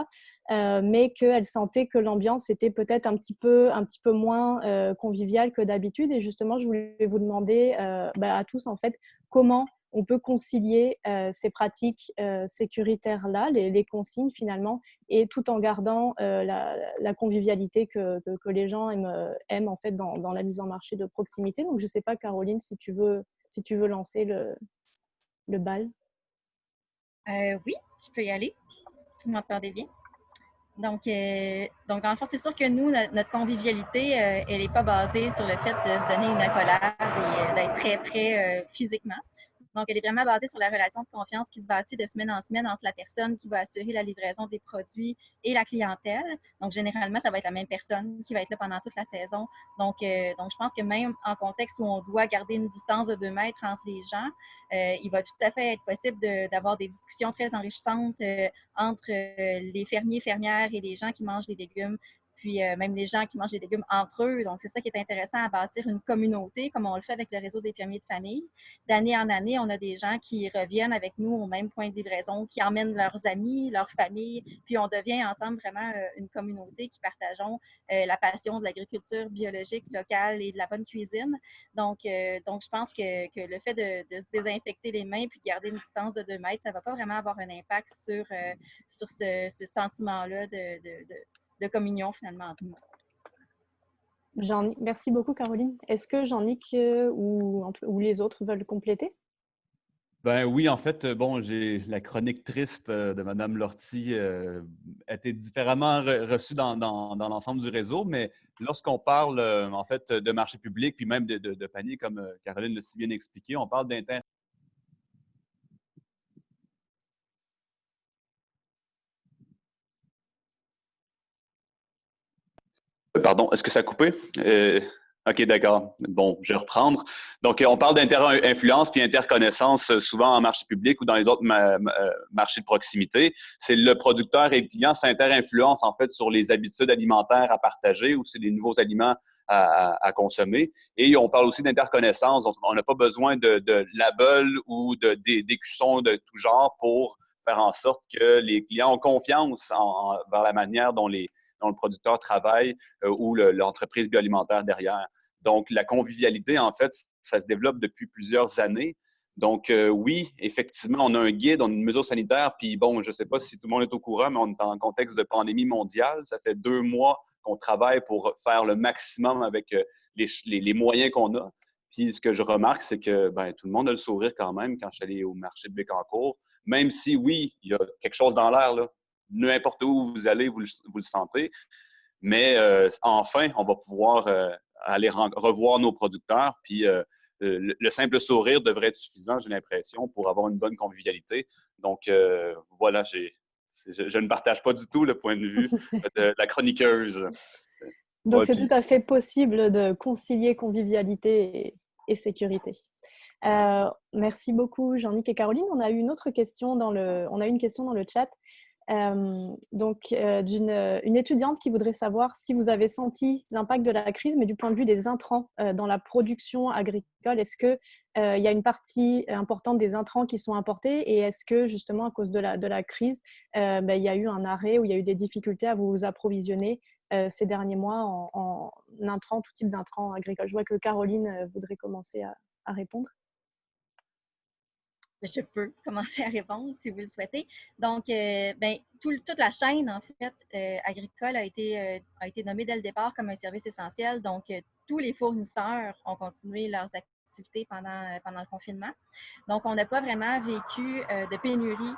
Mais qu'elles sentaient que l'ambiance était peut-être un petit peu moins conviviale que d'habitude. Et justement, je voulais vous demander à tous, en fait, comment on peut concilier ces pratiques sécuritaires-là, les consignes finalement, et tout en gardant la convivialité que les gens aiment en fait dans la mise en marché de proximité. Donc, je ne sais pas, Caroline, si tu veux lancer le bal. Oui, je peux y aller. Vous m'entendez bien? Donc, dans le fond, c'est sûr que nous, notre convivialité, elle n'est pas basée sur le fait de se donner une accolade et d'être très près physiquement. Donc, elle est vraiment basée sur la relation de confiance qui se bâtit de semaine en semaine entre la personne qui va assurer la livraison des produits et la clientèle. Donc, généralement, ça va être la même personne qui va être là pendant toute la saison. Donc je pense que même en contexte où on doit garder une distance de 2 mètres entre les gens, il va tout à fait être possible d'avoir des discussions très enrichissantes entre les fermiers, fermières et les gens qui mangent les légumes puis même les gens qui mangent des légumes entre eux. Donc, c'est ça qui est intéressant à bâtir une communauté, comme on le fait avec le réseau des fermiers de famille. D'année en année, on a des gens qui reviennent avec nous au même point de livraison, qui emmènent leurs amis, leurs familles, puis on devient ensemble vraiment une communauté qui partageons la passion de l'agriculture biologique, locale et de la bonne cuisine. Donc je pense que le fait de se désinfecter les mains puis de garder une distance de 2 mètres, ça ne va pas vraiment avoir un impact sur ce sentiment-là de communion finalement entre nous. Merci beaucoup, Caroline. Est-ce que Jean-Nic ou les autres veulent compléter? Ben oui, en fait, bon, la chronique triste de Mme Lortie a été différemment reçue dans l'ensemble du réseau, mais lorsqu'on parle en fait de marché public, puis même de panier, comme Caroline l'a si bien expliqué, on parle d'inter. Pardon, est-ce que ça a coupé? OK, d'accord. Bon, je vais reprendre. Donc, on parle d'inter-influence puis interconnaissance souvent en marché public ou dans les autres marchés de proximité. C'est le producteur et le client s'inter-influencent en fait sur les habitudes alimentaires à partager ou c'est des nouveaux aliments à consommer. Et on parle aussi d'interconnaissance. Donc, on n'a pas besoin de labels ou d'écussons de tout genre pour faire en sorte que les clients ont confiance vers la manière dont le producteur travaille ou l'entreprise bioalimentaire derrière. Donc, la convivialité, en fait, ça se développe depuis plusieurs années. Donc, oui, effectivement, on a un guide, on a une mesure sanitaire, puis bon, je ne sais pas si tout le monde est au courant, mais on est en contexte de pandémie mondiale. Ça fait 2 mois qu'on travaille pour faire le maximum avec les moyens qu'on a. Puis, ce que je remarque, c'est que tout le monde a le sourire quand même quand je suis allé au marché de Bécancour, même si, oui, il y a quelque chose dans l'air, là. N'importe où vous allez, vous le sentez. Mais enfin, on va pouvoir aller revoir nos producteurs. Puis le simple sourire devrait être suffisant, j'ai l'impression, pour avoir une bonne convivialité. Donc voilà, je ne partage pas du tout le point de vue de la chroniqueuse. Donc, c'est tout à fait possible de concilier convivialité et sécurité. Merci beaucoup, Jean-Nic et Caroline. On a eu une autre question dans une question dans le chat. D'une étudiante qui voudrait savoir si vous avez senti l'impact de la crise, mais du point de vue des intrants dans la production agricole. Est-ce qu'il y a une partie importante des intrants qui sont importés et est-ce que justement à cause de la crise, il y a eu un arrêt ou il y a eu des difficultés à vous approvisionner ces derniers mois en intrants, tout type d'intrants agricoles? Je vois que Caroline voudrait commencer à répondre. Je peux commencer à répondre si vous le souhaitez. Donc, toute la chaîne, en fait, agricole a été nommée dès le départ comme un service essentiel. Donc, tous les fournisseurs ont continué leurs activités pendant le confinement. Donc, on n'a pas vraiment vécu de pénurie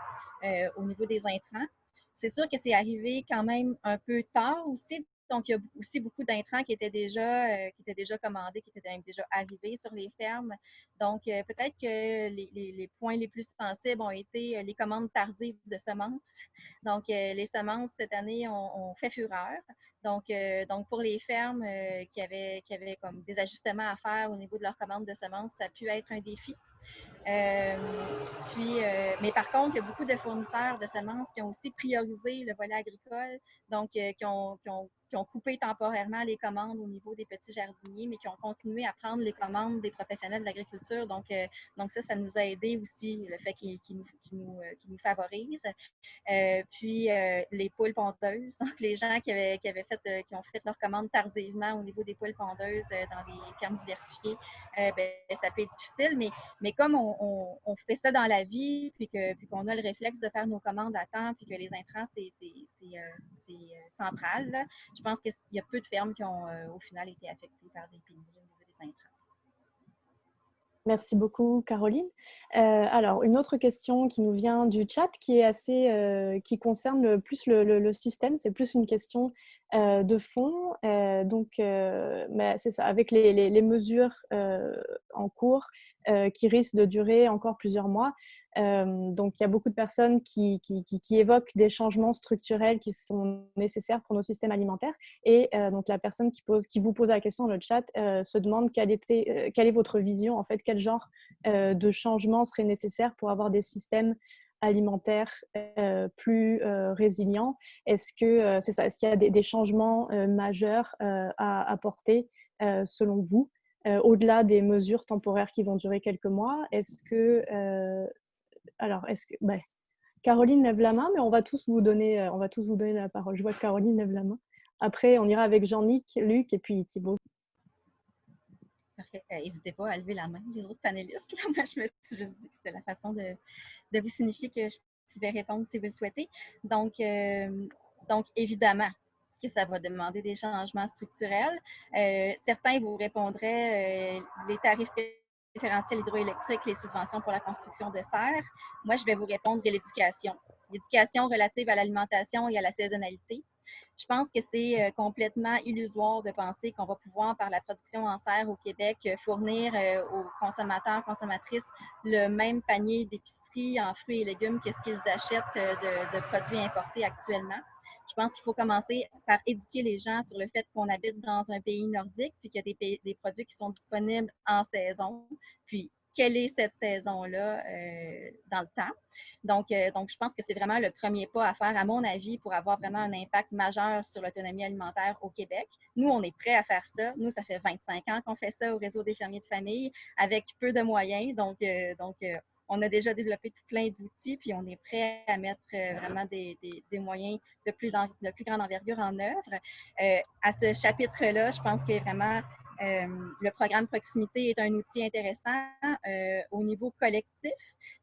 au niveau des intrants. C'est sûr que c'est arrivé quand même un peu tard aussi. Donc, il y a aussi beaucoup d'intrants qui étaient déjà commandés, qui étaient déjà arrivés sur les fermes. Donc, peut-être que les points les plus sensibles ont été les commandes tardives de semences. Donc, les semences, cette année, ont fait fureur. Donc, pour les fermes qui avaient comme des ajustements à faire au niveau de leur commande de semences, ça a pu être un défi. Mais par contre, il y a beaucoup de fournisseurs de semences qui ont aussi priorisé le volet agricole, donc qui ont coupé temporairement les commandes au niveau des petits jardiniers, mais qui ont continué à prendre les commandes des professionnels de l'agriculture. Donc ça nous a aidé aussi, le fait qu'ils nous favorisent. Puis les poules pondeuses, donc les gens qui ont fait leurs commandes tardivement au niveau des poules pondeuses dans les fermes diversifiées, ça peut être difficile, mais comme on fait ça dans la vie, puis qu'on a le réflexe de faire nos commandes à temps, puis que les intrants, c'est central, là, je pense qu'il y a peu de fermes qui ont au final été affectées par des pénuries au niveau des intrants. Merci beaucoup, Caroline. Alors, une autre question qui nous vient du chat qui est qui concerne plus le système. C'est plus une question de fond. C'est ça, avec les mesures en cours qui risquent de durer encore plusieurs mois. Donc, il y a beaucoup de personnes qui évoquent des changements structurels qui sont nécessaires pour nos systèmes alimentaires. Et donc, la personne qui vous pose la question dans le chat se demande quelle est votre vision, en fait, quel genre de changement serait nécessaire pour avoir des systèmes alimentaire plus résilient? Est-ce que c'est ça, est-ce qu'il y a des changements majeurs à apporter selon vous, au-delà des mesures temporaires qui vont durer quelques mois? Est-ce que Caroline lève la main, mais on va tous vous donner la parole. Je vois que Caroline lève la main. Après, on ira avec Jean-Nic, Luc et puis Thibaut. Parfait. N'hésitez pas à lever la main, les autres panélistes. Là. Moi, je me suis juste dit que c'était la façon de vous signifier que je pouvais répondre si vous le souhaitez. Donc évidemment que ça va demander des changements structurels. Certains vous répondraient les tarifs préférentiels hydroélectriques, les subventions pour la construction de serres. Moi, je vais vous répondre l'éducation. L'éducation relative à l'alimentation et à la saisonnalité. Je pense que c'est complètement illusoire de penser qu'on va pouvoir, par la production en serre au Québec, fournir aux consommateurs, consommatrices le même panier d'épicerie en fruits et légumes que ce qu'ils achètent de produits importés actuellement. Je pense qu'il faut commencer par éduquer les gens sur le fait qu'on habite dans un pays nordique, puis qu'il y a des produits qui sont disponibles en saison, puis quelle est cette saison-là dans le temps. Donc, je pense que c'est vraiment le premier pas à faire, à mon avis, pour avoir vraiment un impact majeur sur l'autonomie alimentaire au Québec. Nous, on est prêts à faire ça. Nous, ça fait 25 ans qu'on fait ça au réseau des fermiers de famille avec peu de moyens. Donc, on a déjà développé tout plein d'outils, puis on est prêt à mettre vraiment des moyens de plus grande envergure en œuvre. À ce chapitre-là, je pense que vraiment le programme Proximité est un outil intéressant au niveau collectif.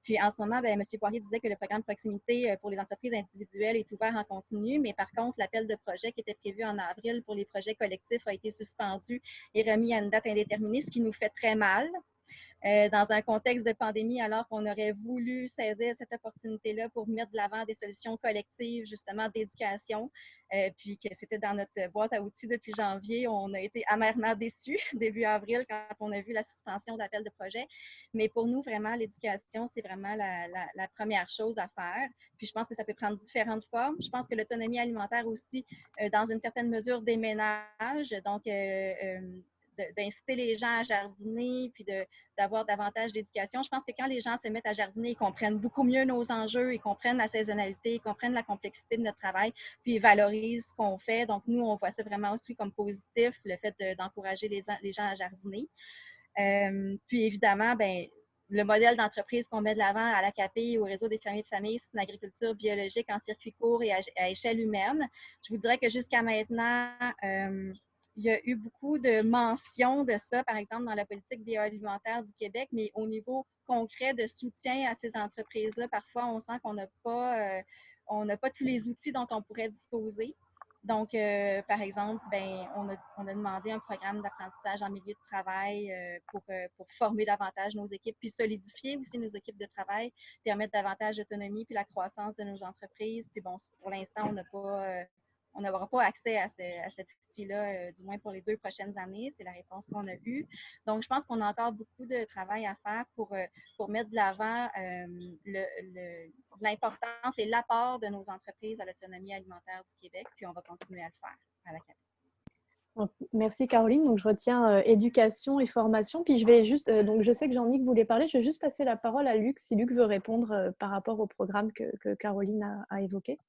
Puis en ce moment, M. Poirier disait que le programme Proximité pour les entreprises individuelles est ouvert en continu, mais par contre, l'appel de projet qui était prévu en avril pour les projets collectifs a été suspendu et remis à une date indéterminée, ce qui nous fait très mal. Dans un contexte de pandémie, alors qu'on aurait voulu saisir cette opportunité-là pour mettre de l'avant des solutions collectives, justement, d'éducation, puis que c'était dans notre boîte à outils depuis janvier. On a été amèrement déçus début avril quand on a vu la suspension d'appel de projet. Mais pour nous, vraiment, l'éducation, c'est vraiment la première chose à faire. Puis je pense que ça peut prendre différentes formes. Je pense que l'autonomie alimentaire aussi, dans une certaine mesure, déménage. Donc, d'inciter les gens à jardiner, puis d'avoir davantage d'éducation. Je pense que quand les gens se mettent à jardiner, ils comprennent beaucoup mieux nos enjeux, ils comprennent la saisonnalité, ils comprennent la complexité de notre travail, puis ils valorisent ce qu'on fait. Donc, nous, on voit ça vraiment aussi comme positif, le fait d'encourager les gens à jardiner. Puis évidemment, le modèle d'entreprise qu'on met de l'avant à l'ACAPI, au réseau des fermiers de famille, c'est une agriculture biologique en circuit court et à échelle humaine. Je vous dirais que jusqu'à maintenant, il y a eu beaucoup de mentions de ça, par exemple, dans la politique bioalimentaire du Québec, mais au niveau concret de soutien à ces entreprises-là, parfois, on sent qu'on n'a pas tous les outils dont on pourrait disposer. Donc, par exemple, on a demandé un programme d'apprentissage en milieu de travail pour former davantage nos équipes, puis solidifier aussi nos équipes de travail, permettre davantage d'autonomie puis la croissance de nos entreprises. Puis bon, pour l'instant, on n'aura pas accès à cet outil-là, du moins pour les 2 prochaines années. C'est la réponse qu'on a eue. Donc, je pense qu'on a encore beaucoup de travail à faire pour mettre de l'avant l'importance et l'apport de nos entreprises à l'autonomie alimentaire du Québec. Puis, on va continuer à le faire à la CAP. Merci Caroline. Donc, je retiens éducation et formation. Puis je vais juste, donc je sais que Jean-Nic voulait parler. Je vais juste passer la parole à Luc, si Luc veut répondre par rapport au programme que Caroline a évoqué.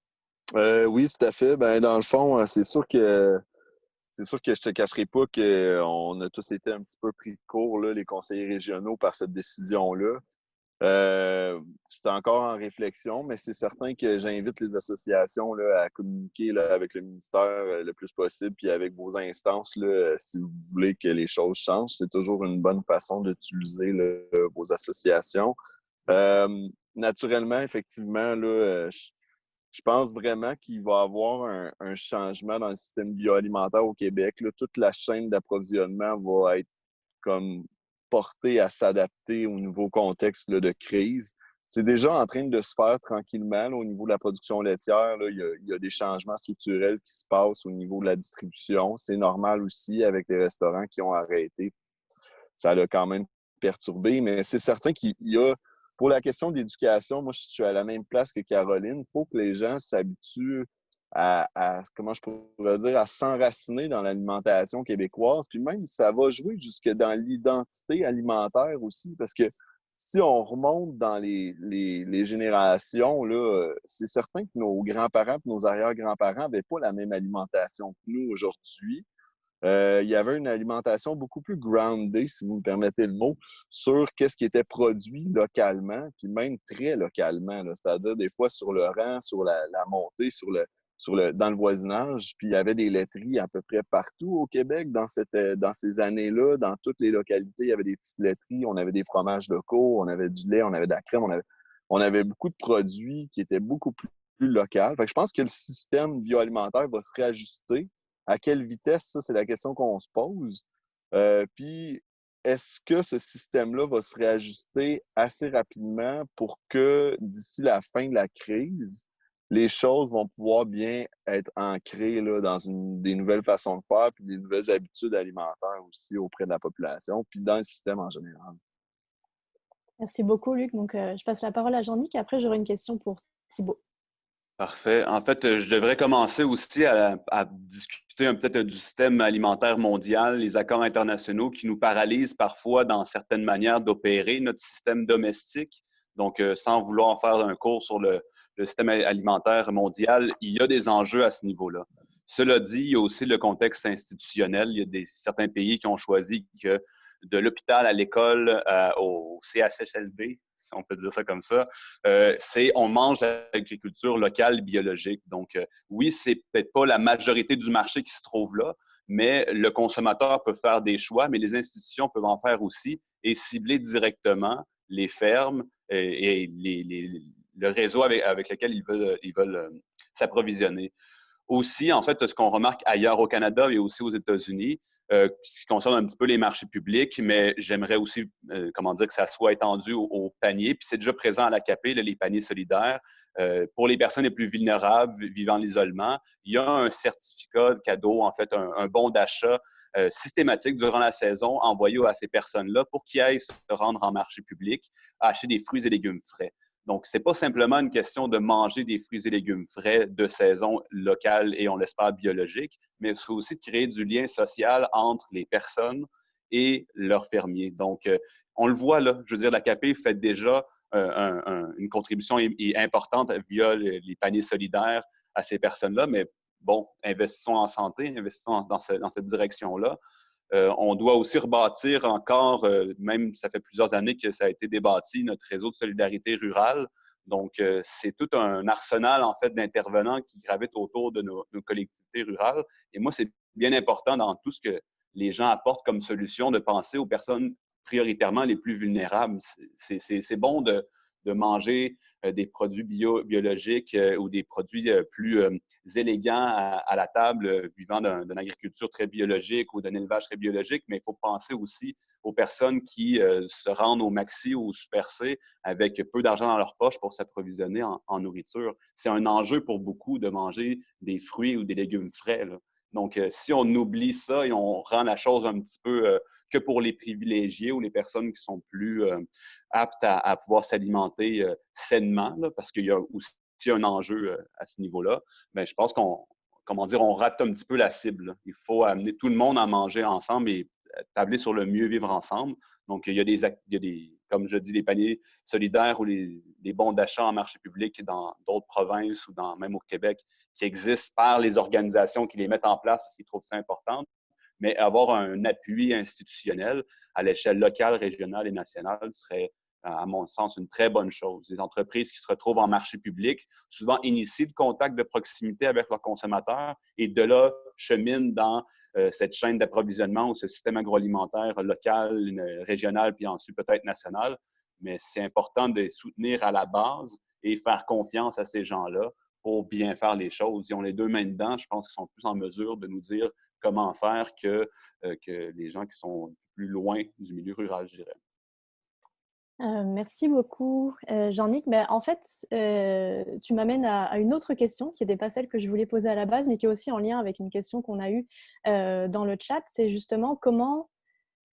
Oui, tout à fait. Dans le fond, c'est sûr que je te cacherai pas qu'on a tous été un petit peu pris de court, là, les conseillers régionaux, par cette décision-là. C'est encore en réflexion, mais c'est certain que j'invite les associations là, à communiquer là, avec le ministère le plus possible, puis avec vos instances, là, si vous voulez que les choses changent. C'est toujours une bonne façon d'utiliser vos associations. Naturellement, effectivement, là, je pense vraiment qu'il va y avoir un changement dans le système bioalimentaire au Québec. Là. Toute la chaîne d'approvisionnement va être comme portée à s'adapter au nouveau contexte là, de crise. C'est déjà en train de se faire tranquillement là, au niveau de la production laitière. Là, il y a des changements structurels qui se passent au niveau de la distribution. C'est normal aussi avec les restaurants qui ont arrêté. Ça l'a quand même perturbé, mais c'est certain qu'il y a pour la question d'éducation, moi, je suis à la même place que Caroline. Il faut que les gens s'habituent comment je pourrais dire, à s'enraciner dans l'alimentation québécoise. Puis même, ça va jouer jusque dans l'identité alimentaire aussi, parce que si on remonte dans les générations, là, c'est certain que nos grands-parents et nos arrière-grands-parents n'avaient pas la même alimentation que nous aujourd'hui. Il y avait une alimentation beaucoup plus grounded, si vous me permettez le mot, sur qu'est-ce qui était produit localement, puis même très localement, là, c'est-à-dire des fois sur le rang, sur la montée, dans le voisinage, puis il y avait des laiteries à peu près partout au Québec dans ces années-là, dans toutes les localités, il y avait des petites laiteries, on avait des fromages locaux, on avait du lait, on avait de la crème, on avait beaucoup de produits qui étaient beaucoup plus locaux. Fait que je pense que le système bioalimentaire va se réajuster. À quelle vitesse, ça, c'est la question qu'on se pose. Puis, est-ce que ce système-là va se réajuster assez rapidement pour que, d'ici la fin de la crise, les choses vont pouvoir bien être ancrées là, dans des nouvelles façons de faire, puis des nouvelles habitudes alimentaires aussi auprès de la population, puis dans le système en général. Merci beaucoup, Luc. Donc, je passe la parole à Jean-Nic. Après, j'aurai une question pour Thibaut. Parfait. En fait, je devrais commencer aussi à discuter peut-être du système alimentaire mondial, les accords internationaux qui nous paralysent parfois dans certaines manières d'opérer notre système domestique. Donc, sans vouloir faire un cours sur le système alimentaire mondial, il y a des enjeux à ce niveau-là. Cela dit, il y a aussi le contexte institutionnel. Il y a certains pays qui ont choisi que de l'hôpital à l'école au CHSLD, si on peut dire ça comme ça, on mange l'agriculture locale biologique. Donc, oui, c'est peut-être pas la majorité du marché qui se trouve là, mais le consommateur peut faire des choix, mais les institutions peuvent en faire aussi et cibler directement les fermes et le réseau avec lequel ils veulent s'approvisionner. Aussi, en fait, ce qu'on remarque ailleurs au Canada et aussi aux États-Unis, ce qui concerne un petit peu les marchés publics, mais j'aimerais aussi, que ça soit étendu au panier. Puis c'est déjà présent à l'ACAP, les paniers solidaires. Pour les personnes les plus vulnérables vivant l'isolement, il y a un certificat de cadeau, en fait, un bon d'achat systématique durant la saison envoyé à ces personnes-là pour qu'ils aillent se rendre en marché public, acheter des fruits et légumes frais. Donc, ce n'est pas simplement une question de manger des fruits et légumes frais de saison locale et on l'espère biologique, mais c'est aussi de créer du lien social entre les personnes et leurs fermiers. Donc, on le voit là, je veux dire, l'ACAP fait déjà une contribution importante via les paniers solidaires à ces personnes-là, mais bon, investissons en santé, investissons dans cette direction-là. On doit aussi rebâtir encore, même ça fait plusieurs années que ça a été débâti, notre réseau de solidarité rurale. Donc, c'est tout un arsenal, en fait, d'intervenants qui gravitent autour de nos collectivités rurales. Et moi, c'est bien important dans tout ce que les gens apportent comme solution de penser aux personnes prioritairement les plus vulnérables. C'est bon de manger des produits biologiques ou des produits plus élégants à la table, vivant d'une agriculture très biologique ou d'un élevage très biologique, mais il faut penser aussi aux personnes qui se rendent au Maxi ou au Super C avec peu d'argent dans leur poche pour s'approvisionner en nourriture. C'est un enjeu pour beaucoup de manger des fruits ou des légumes frais, là. Donc, si on oublie ça et on rend la chose un petit peu que pour les privilégiés ou les personnes qui sont plus aptes à pouvoir s'alimenter sainement, là, parce qu'il y a aussi un enjeu à ce niveau-là, bien, je pense on rate un petit peu la cible, là. Il faut amener tout le monde à manger ensemble et tabler sur le mieux vivre ensemble. Donc, il y a des comme je dis, des paniers solidaires ou des bons d'achat en marché public dans d'autres provinces ou même au Québec qui existent par les organisations qui les mettent en place parce qu'ils trouvent ça important. Mais avoir un appui institutionnel à l'échelle locale, régionale et nationale serait, à mon sens, une très bonne chose. Les entreprises qui se retrouvent en marché public, souvent initient le contact de proximité avec leurs consommateurs et de là cheminent dans cette chaîne d'approvisionnement ou ce système agroalimentaire local, régional, puis ensuite peut-être national. Mais c'est important de les soutenir à la base et faire confiance à ces gens-là pour bien faire les choses. Ils ont les deux mains dedans. Je pense qu'ils sont plus en mesure de nous dire comment faire que les gens qui sont plus loin du milieu rural, je dirais. Merci beaucoup, Jean-Nic. En fait, tu m'amènes à une autre question qui n'était pas celle que je voulais poser à la base, mais qui est aussi en lien avec une question qu'on a eue dans le chat. C'est justement comment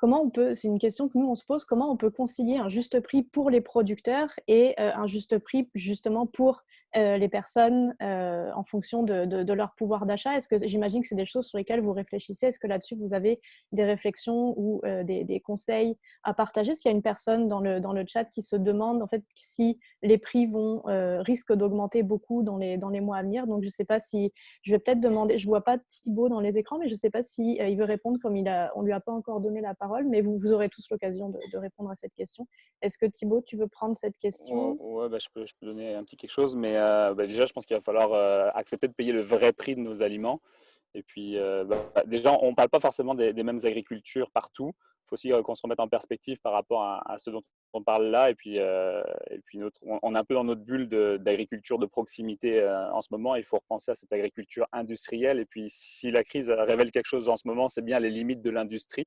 on peut, c'est une question que nous on se pose, comment on peut concilier un juste prix pour les producteurs et un juste prix justement pour les personnes en fonction de leur pouvoir d'achat? Est-ce que j'imagine que c'est des choses sur lesquelles vous réfléchissez? Est-ce que là-dessus, vous avez des réflexions ou des conseils à partager? S'il y a une personne dans le chat qui se demande en fait si les prix risquent d'augmenter beaucoup dans les mois à venir. Donc, je ne sais pas si je vais peut-être demander, je ne vois pas Thibaut dans les écrans, mais je ne sais pas si il veut répondre comme on ne lui a pas encore donné la parole, mais vous aurez tous l'occasion de répondre à cette question. Est-ce que Thibaut, tu veux prendre cette question? Ouais, je peux donner un petit quelque chose, mais déjà, je pense qu'il va falloir accepter de payer le vrai prix de nos aliments. Et puis, déjà, on ne parle pas forcément des mêmes agricultures partout. Il faut aussi qu'on se remette en perspective par rapport à ce dont on parle là. Et puis on est un peu dans notre bulle d'agriculture de proximité en ce moment. Il faut repenser à cette agriculture industrielle. Et puis, si la crise révèle quelque chose en ce moment, c'est bien les limites de l'industrie.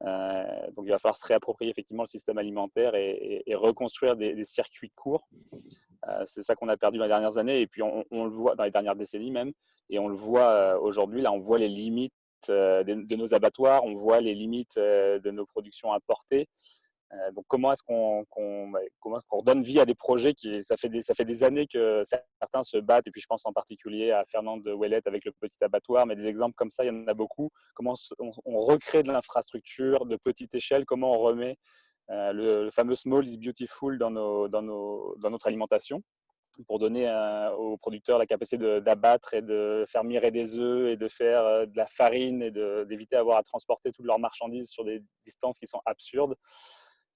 Donc, il va falloir se réapproprier effectivement le système alimentaire et reconstruire des circuits courts. C'est ça qu'on a perdu dans les dernières années et puis on le voit dans les dernières décennies même. Et on le voit aujourd'hui, là, on voit les limites de nos abattoirs, on voit les limites de nos productions importées. Donc, comment est-ce qu'on redonne vie à des projets ça fait des années que certains se battent, et puis je pense en particulier à Fernand de Ouellette avec le petit abattoir, mais des exemples comme ça, il y en a beaucoup. Comment on recrée de l'infrastructure de petite échelle, comment on remet le fameux small is beautiful dans notre alimentation pour donner aux producteurs la capacité d'abattre et de faire mirer des œufs et de faire de la farine et d'éviter d'avoir à transporter toutes leurs marchandises sur des distances qui sont absurdes.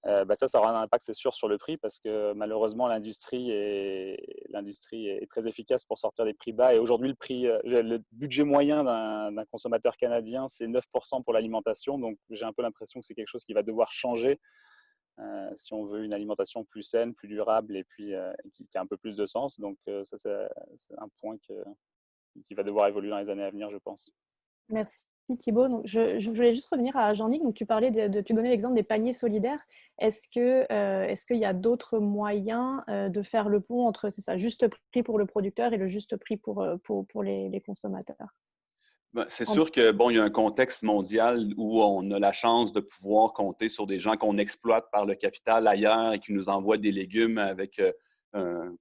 Ça aura un impact, c'est sûr, sur le prix parce que malheureusement, l'industrie est très efficace pour sortir des prix bas. Et aujourd'hui, le budget moyen d'un consommateur canadien, c'est 9% pour l'alimentation. Donc, j'ai un peu l'impression que c'est quelque chose qui va devoir changer si on veut une alimentation plus saine, plus durable et puis qui a un peu plus de sens. Donc, ça, c'est un point qui va devoir évoluer dans les années à venir, je pense. Merci Thibaut. Donc, je voulais juste revenir à Jean-Nic. Donc, tu parlais tu donnais l'exemple des paniers solidaires. Est-ce qu'il y a d'autres moyens de faire le pont entre, c'est ça, juste prix pour le producteur et le juste prix pour les consommateurs? C'est sûr que il y a un contexte mondial où on a la chance de pouvoir compter sur des gens qu'on exploite par le capital ailleurs et qui nous envoient des légumes avec un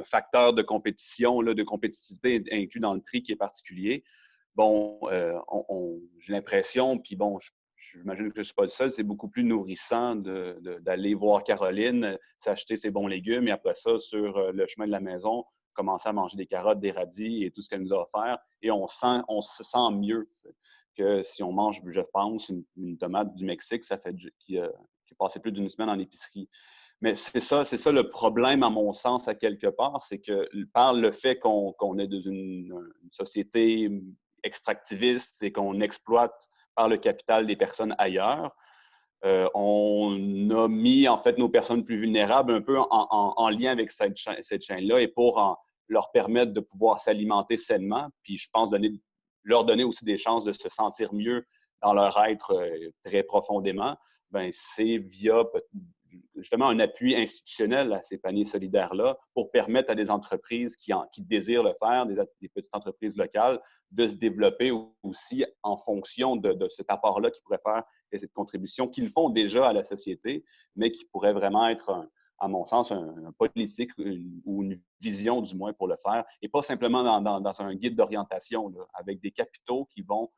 facteur de compétition, de compétitivité inclus dans le prix qui est particulier. J'ai l'impression, puis j'imagine que je ne suis pas le seul, c'est beaucoup plus nourrissant d'aller voir Caroline, s'acheter ses bons légumes et après ça, sur le chemin de la maison, commencer à manger des carottes, des radis et tout ce qu'elle nous a offert. Et on se sent mieux que si on mange, je pense, une tomate du Mexique, qui est passé plus d'une semaine en épicerie. Mais c'est ça le problème, à mon sens, à quelque part, c'est que par le fait qu'on est dans une société extractiviste et qu'on exploite par le capital des personnes ailleurs, on a mis en fait nos personnes plus vulnérables un peu en lien avec cette chaîne-là et pour leur permettre de pouvoir s'alimenter sainement, puis je pense leur donner aussi des chances de se sentir mieux dans leur être très profondément, c'est via justement un appui institutionnel à ces paniers solidaires-là pour permettre à des entreprises qui désirent le faire, des petites entreprises locales, de se développer aussi en fonction de cet apport-là qu'ils pourraient faire et cette contribution qu'ils font déjà à la société, mais qui pourrait vraiment être, à mon sens, un politique ou une vision du moins pour le faire, et pas simplement dans un guide d'orientation, avec des capitaux qui vont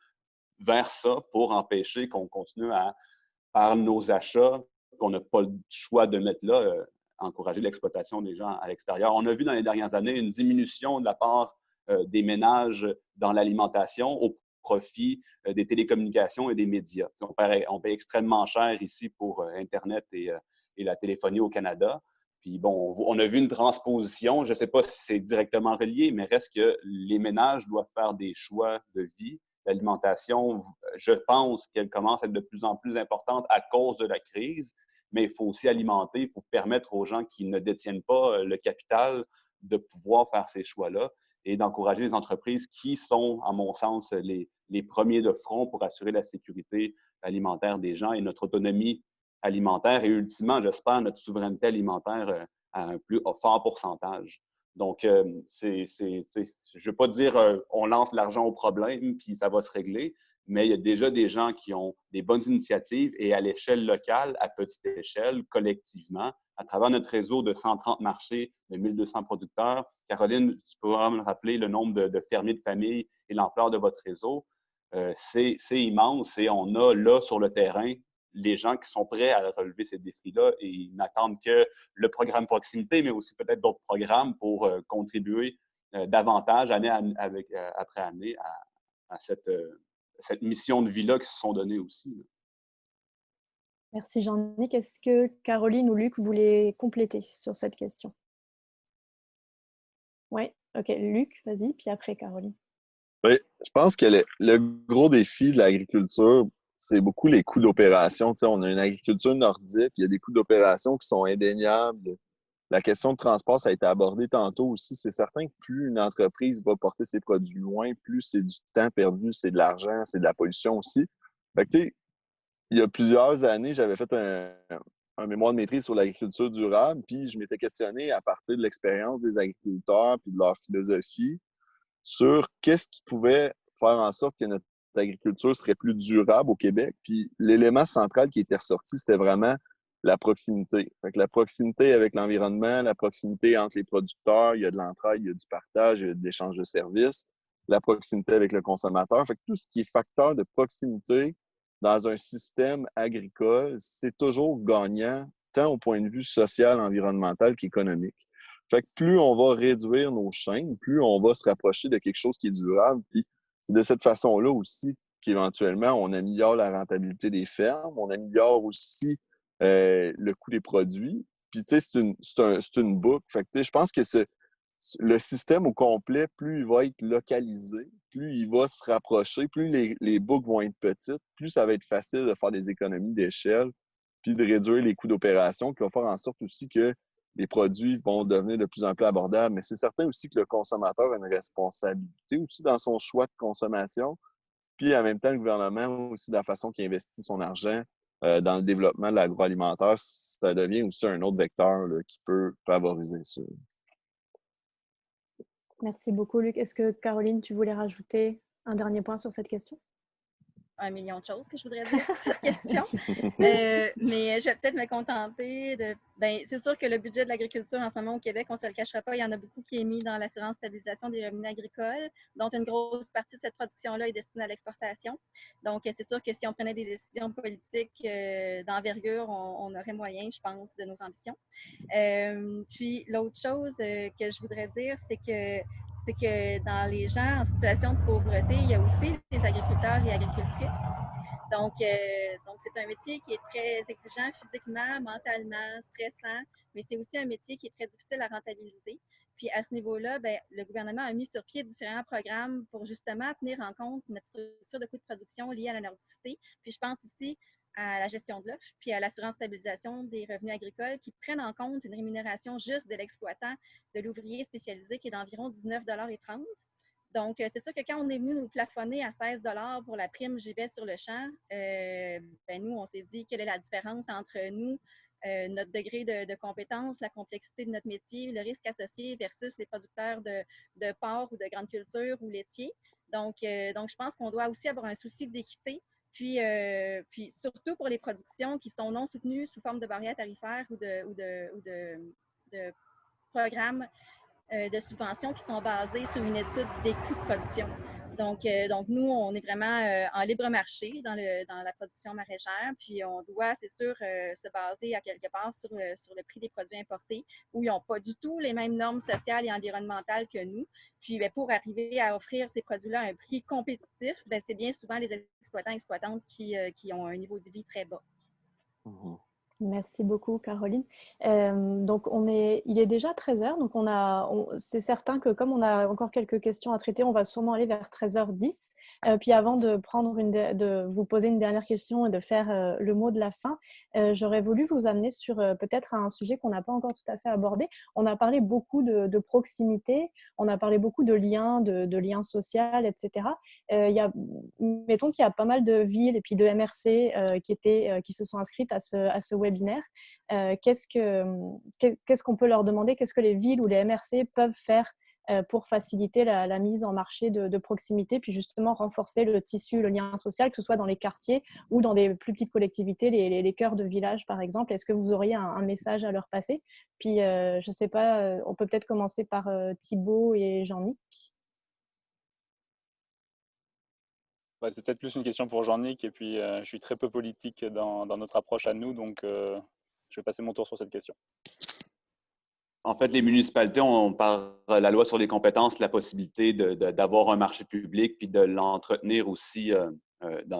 vers ça pour empêcher qu'on continue par nos achats, qu'on n'a pas le choix de mettre là, encourager l'exploitation des gens à l'extérieur. On a vu dans les dernières années une diminution de la part des ménages dans l'alimentation au profit des télécommunications et des médias. On paye extrêmement cher ici pour Internet et la téléphonie au Canada. Puis on a vu une transposition. Je ne sais pas si c'est directement relié, mais reste que les ménages doivent faire des choix de vie. L'alimentation, je pense qu'elle commence à être de plus en plus importante à cause de la crise, mais il faut aussi alimenter, il faut permettre aux gens qui ne détiennent pas le capital de pouvoir faire ces choix-là et d'encourager les entreprises qui sont, à mon sens, les premiers de front pour assurer la sécurité alimentaire des gens et notre autonomie alimentaire et ultimement, j'espère, notre souveraineté alimentaire à un plus fort pourcentage. Donc, je ne veux pas dire on lance l'argent au problème puis ça va se régler, mais il y a déjà des gens qui ont des bonnes initiatives et à l'échelle locale, à petite échelle, collectivement, à travers notre réseau de 130 marchés, de 1200 producteurs. Caroline, tu pourras me rappeler le nombre de fermiers de famille et l'ampleur de votre réseau. C'est immense et on a là sur le terrain les gens qui sont prêts à relever ces défis-là et ils n'attendent que le programme proximité, mais aussi peut-être d'autres programmes pour contribuer davantage année après année à cette mission de vie-là qui se sont données aussi. Merci Jean-Nic. Est-ce que Caroline ou Luc voulaient compléter sur cette question? Oui, ok. Luc, vas-y, puis après Caroline. Oui, je pense que le gros défi de l'agriculture, c'est beaucoup les coûts d'opération. Tu sais, on a une agriculture nordique, il y a des coûts d'opération qui sont indéniables. La question de transport, ça a été abordé tantôt aussi. C'est certain que plus une entreprise va porter ses produits loin, plus c'est du temps perdu, c'est de l'argent, c'est de la pollution aussi. Fait que, tu sais, il y a plusieurs années, j'avais fait un mémoire de maîtrise sur l'agriculture durable, puis je m'étais questionné à partir de l'expérience des agriculteurs puis de leur philosophie sur qu'est-ce qui pouvait faire en sorte que notre agriculture serait plus durable au Québec. Puis l'élément central qui était ressorti, c'était vraiment la proximité. Fait que la proximité avec l'environnement, la proximité entre les producteurs, il y a de l'entraide, il y a du partage, il y a de l'échange de services, la proximité avec le consommateur. Fait que tout ce qui est facteur de proximité dans un système agricole, c'est toujours gagnant, tant au point de vue social, environnemental qu'économique. Fait que plus on va réduire nos chaînes, plus on va se rapprocher de quelque chose qui est durable. Puis c'est de cette façon-là aussi qu'éventuellement, on améliore la rentabilité des fermes, on améliore aussi le coût des produits. Puis tu sais, c'est une boucle. Fait que tu sais, je pense que le système au complet, plus il va être localisé, plus il va se rapprocher, plus les boucles vont être petites, plus ça va être facile de faire des économies d'échelle, puis de réduire les coûts d'opération, qui va faire en sorte aussi que les produits vont devenir de plus en plus abordables. Mais c'est certain aussi que le consommateur a une responsabilité aussi dans son choix de consommation. Puis en même temps, le gouvernement aussi, de la façon qu'il investit son argent dans le développement de l'agroalimentaire, ça devient aussi un autre vecteur là, qui peut favoriser ça. Merci beaucoup, Luc. Est-ce que Caroline, tu voulais rajouter un dernier point sur cette question? Un million de choses que je voudrais dire sur cette question. Mais je vais peut-être me contenter de... Ben, c'est sûr que le budget de l'agriculture en ce moment au Québec, on ne se le cachera pas, il y en a beaucoup qui est mis dans l'assurance stabilisation des revenus agricoles, dont une grosse partie de cette production-là est destinée à l'exportation. Donc, c'est sûr que si on prenait des décisions politiques d'envergure, on aurait moyen, je pense, de nos ambitions. Puis, l'autre chose que je voudrais dire, c'est que dans les gens en situation de pauvreté, il y a aussi les agriculteurs et agricultrices. Donc c'est un métier qui est très exigeant physiquement, mentalement, stressant, mais c'est aussi un métier qui est très difficile à rentabiliser. Puis à ce niveau-là, bien, le gouvernement a mis sur pied différents programmes pour justement tenir en compte notre structure de coûts de production liée à la nordicité. Puis je pense ici à la gestion de l'offre, puis à l'assurance stabilisation des revenus agricoles qui prennent en compte une rémunération juste de l'exploitant, de l'ouvrier spécialisé qui est d'environ 19,30 $. Donc, c'est sûr que quand on est venu nous plafonner à 16 $ pour la prime j'y vais sur le champ, ben nous, on s'est dit quelle est la différence entre nous, notre degré de compétence, la complexité de notre métier, le risque associé versus les producteurs de porc ou de grande culture ou laitiers. Donc, je pense qu'on doit aussi avoir un souci d'équité. Puis surtout pour les productions qui sont non soutenues sous forme de barrières tarifaires ou de programmes de subventions qui sont basées sur une étude des coûts de production. Donc nous, on est vraiment en libre marché dans la production maraîchère, puis on doit, c'est sûr, se baser à quelque part sur le prix des produits importés, où ils n'ont pas du tout les mêmes normes sociales et environnementales que nous. Puis bien, pour arriver à offrir ces produits-là à un prix compétitif, bien, c'est bien souvent les exploitants et exploitantes qui ont un niveau de vie très bas. Merci beaucoup, Caroline. Donc, il est déjà 13h, donc c'est certain que comme on a encore quelques questions à traiter, on va sûrement aller vers 13h10. Puis avant de vous poser une dernière question et de faire le mot de la fin, j'aurais voulu vous amener sur peut-être un sujet qu'on n'a pas encore tout à fait abordé. On a parlé beaucoup de proximité, on a parlé beaucoup de liens, de liens sociaux, etc. Mettons qu'il y a pas mal de villes et puis de MRC qui se sont inscrites à ce webinaire. Qu'est-ce qu'on peut leur demander? Qu'est-ce que les villes ou les MRC peuvent faire pour faciliter la mise en marché de proximité, puis justement renforcer le tissu, le lien social, que ce soit dans les quartiers ou dans des plus petites collectivités, les cœurs de village par exemple. Est-ce que vous auriez un message à leur passer? Puis je ne sais pas, on peut peut-être commencer par Thibaut et Jean-Nic. C'est peut-être plus une question pour Jean-Nic, et puis je suis très peu politique dans notre approche à nous, donc je vais passer mon tour sur cette question. En fait, les municipalités ont, par la loi sur les compétences, la possibilité d'avoir un marché public puis de l'entretenir aussi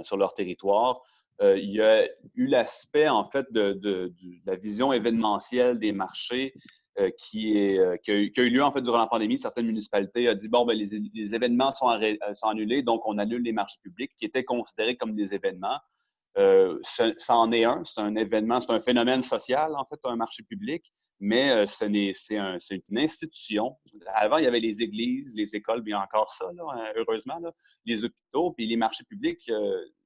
sur leur territoire. Il y a eu l'aspect, en fait, de la vision événementielle des marchés qui a eu lieu, en fait, durant la pandémie. Certaines municipalités ont dit, bon, ben, les événements sont annulés, donc on annule les marchés publics qui étaient considérés comme des événements. Ça en est un, c'est un événement, c'est un phénomène social, en fait, un marché public, mais c'est une institution. Avant, il y avait les églises, les écoles, bien encore ça, là, heureusement, là, les hôpitaux, puis les marchés publics.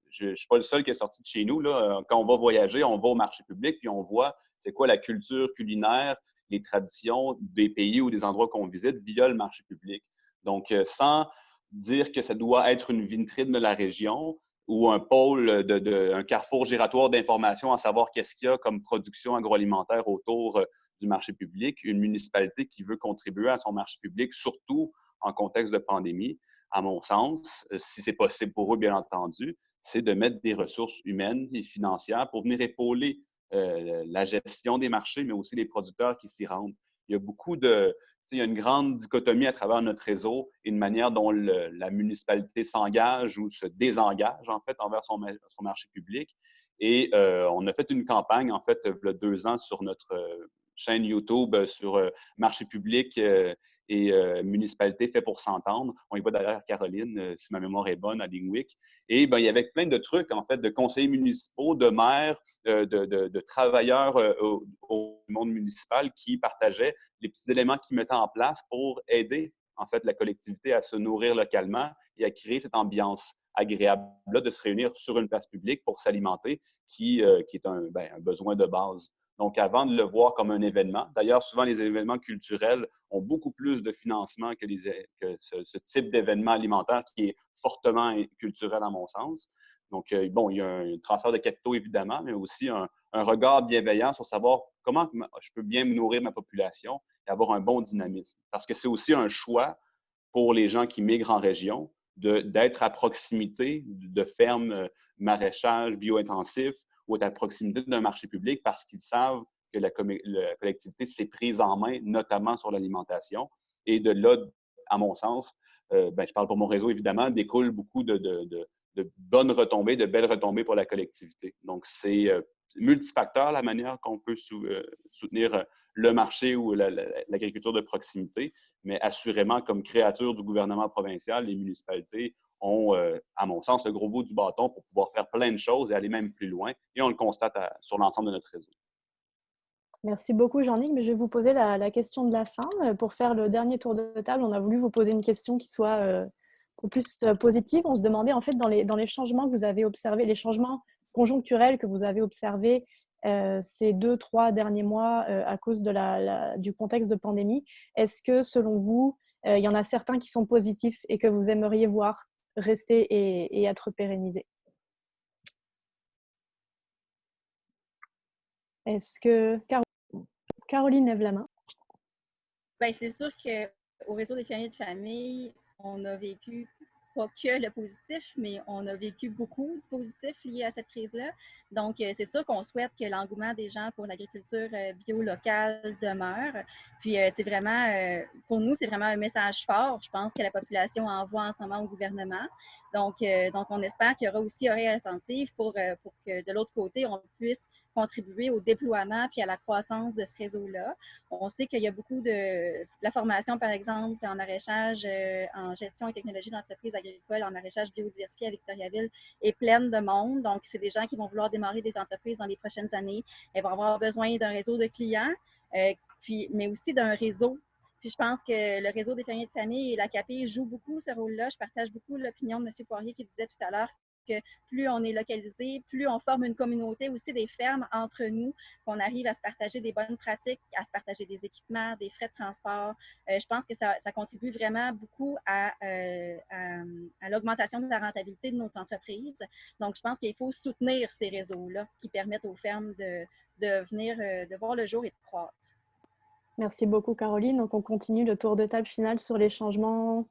Je ne suis pas le seul qui est sorti de chez nous. Là. Quand on va voyager, on va au marché public, puis on voit c'est quoi la culture culinaire, les traditions des pays ou des endroits qu'on visite via le marché public. Donc, sans dire que ça doit être une vitrine de la région ou un pôle, un carrefour giratoire d'informations à savoir qu'est-ce qu'il y a comme production agroalimentaire autour du marché public, une municipalité qui veut contribuer à son marché public, surtout en contexte de pandémie, à mon sens, si c'est possible pour eux, bien entendu, c'est de mettre des ressources humaines et financières pour venir épauler la gestion des marchés, mais aussi les producteurs qui s'y rendent. Il y a il y a une grande dichotomie à travers notre réseau et une manière dont la municipalité s'engage ou se désengage, en fait, envers son marché public. Et on a fait une campagne, en fait, il y a 2 ans sur notre chaîne YouTube sur marché public et municipalité fait pour s'entendre. On y va derrière Caroline, si ma mémoire est bonne, à Lingwick. Et ben, il y avait plein de trucs, en fait, de conseillers municipaux, de maires, de travailleurs au monde municipal qui partageaient les petits éléments qu'ils mettaient en place pour aider, en fait, la collectivité à se nourrir localement et à créer cette ambiance agréable-là de se réunir sur une place publique pour s'alimenter, qui est un besoin de base. Donc, avant de le voir comme un événement, d'ailleurs, souvent, les événements culturels ont beaucoup plus de financement que ce type d'événement alimentaire qui est fortement culturel à mon sens. Donc, bon, il y a un transfert de capitaux, évidemment, mais aussi un regard bienveillant sur savoir comment je peux bien me nourrir ma population et avoir un bon dynamisme. Parce que c'est aussi un choix pour les gens qui migrent en région d'être à proximité de fermes maraîchage bio-intensif ou être à proximité d'un marché public parce qu'ils savent que la collectivité s'est prise en main, notamment sur l'alimentation. Et de là, à mon sens, je parle pour mon réseau évidemment, découle beaucoup de bonnes retombées, de belles retombées pour la collectivité. Donc, c'est multifacteur la manière qu'on peut soutenir le marché ou l'agriculture de proximité, mais assurément, comme créature du gouvernement provincial, les municipalités ont, à mon sens, le gros bout du bâton pour pouvoir faire plein de choses et aller même plus loin. Et on le constate sur l'ensemble de notre réseau. Merci beaucoup, Jean-Nic. Mais je vais vous poser la question de la fin. Pour faire le dernier tour de table, on a voulu vous poser une question qui soit plus positive. On se demandait, en fait, dans les changements que vous avez observés, les changements conjoncturels que vous avez observés ces 2-3 derniers mois à cause du contexte de pandémie, est-ce que, selon vous, il y en a certains qui sont positifs et que vous aimeriez voir rester et être pérennisés? Est-ce que Caroline lève la main? Bien, c'est sûr qu'au réseau des fermiers de famille, on a vécu pas que le positif, mais on a vécu beaucoup du positif lié à cette crise-là. Donc, c'est sûr qu'on souhaite que l'engouement des gens pour l'agriculture bio locale demeure. Puis, c'est vraiment, pour nous, c'est vraiment un message fort, je pense, que la population envoie en ce moment au gouvernement. Donc on espère qu'il y aura aussi oreille attentive pour que de l'autre côté, on puisse contribuer au déploiement puis à la croissance de ce réseau-là. On sait qu'il y a beaucoup de la formation, par exemple, en maraîchage, en gestion et technologie d'entreprises agricoles, en maraîchage biodiversifié à Victoriaville, est pleine de monde. Donc, c'est des gens qui vont vouloir démarrer des entreprises dans les prochaines années. Elles vont avoir besoin d'un réseau de clients, mais aussi d'un réseau. Puis je pense que le réseau des fermiers de famille et l'ACAP joue beaucoup ce rôle-là. Je partage beaucoup l'opinion de M. Poirier qui disait tout à l'heure que plus on est localisé, plus on forme une communauté aussi des fermes entre nous, qu'on arrive à se partager des bonnes pratiques, à se partager des équipements, des frais de transport. Je pense que ça contribue vraiment beaucoup à l'augmentation de la rentabilité de nos entreprises. Donc, je pense qu'il faut soutenir ces réseaux-là qui permettent aux fermes de voir le jour et de croître. Merci beaucoup, Caroline. Donc, on continue le tour de table final sur les changements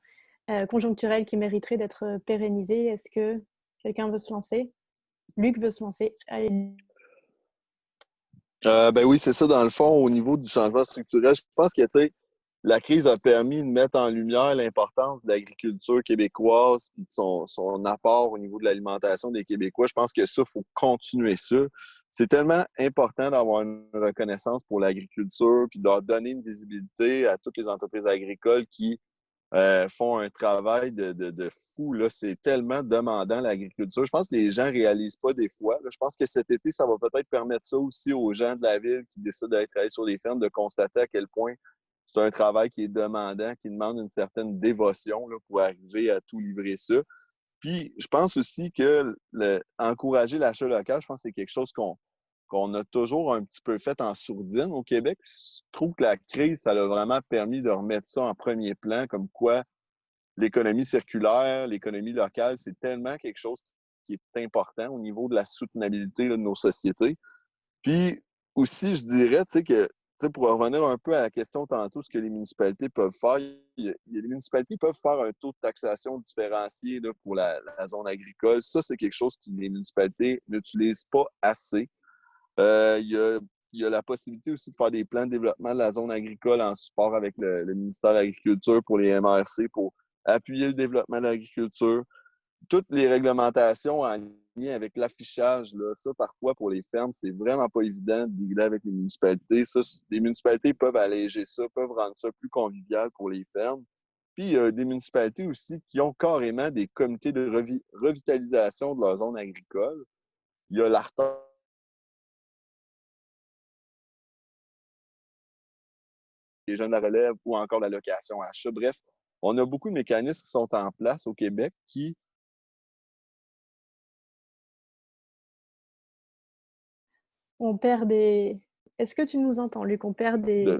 conjoncturels qui mériteraient d'être pérennisés. Est-ce que quelqu'un veut se lancer? Luc veut se lancer. Allez. Ben oui, c'est ça, dans le fond, au niveau du changement structurel, je pense que, tu sais, la crise a permis de mettre en lumière l'importance de l'agriculture québécoise et de son apport au niveau de l'alimentation des Québécois. Je pense que ça, il faut continuer ça. C'est tellement important d'avoir une reconnaissance pour l'agriculture puis de donner une visibilité à toutes les entreprises agricoles qui font un travail de fou. Là. C'est tellement demandant, l'agriculture. Je pense que les gens ne réalisent pas des fois. Là. Je pense que cet été, ça va peut-être permettre ça aussi aux gens de la ville qui décident d'aller travailler sur les fermes, de constater à quel point c'est un travail qui est demandant, qui demande une certaine dévotion là, pour arriver à tout livrer ça. Puis, je pense aussi que encourager l'achat local, je pense que c'est quelque chose qu'on a toujours un petit peu fait en sourdine au Québec. Je trouve que la crise, ça a vraiment permis de remettre ça en premier plan, comme quoi l'économie circulaire, l'économie locale, c'est tellement quelque chose qui est important au niveau de la soutenabilité là, de nos sociétés. Puis aussi, je dirais, tu sais, que pour revenir un peu à la question tantôt, ce que les municipalités peuvent faire, les municipalités peuvent faire un taux de taxation différencié là, pour la zone agricole. Ça, c'est quelque chose que les municipalités n'utilisent pas assez. Il y a la possibilité aussi de faire des plans de développement de la zone agricole en support avec le ministère de l'Agriculture pour les MRC pour appuyer le développement de l'agriculture. Toutes les réglementations en lien avec l'affichage, là, ça, parfois, pour les fermes, c'est vraiment pas évident de dealer avec les municipalités. Ça, les municipalités peuvent alléger ça, peuvent rendre ça plus convivial pour les fermes. Puis, il y a des municipalités aussi qui ont carrément des comités de revitalisation de leur zone agricole. Il y a l'ARTAR, les jeunes de la relève ou encore la location achat. Bref, on a beaucoup de mécanismes qui sont en place au Québec qui... On perd des... Est-ce que tu nous entends, Luc? On perd des...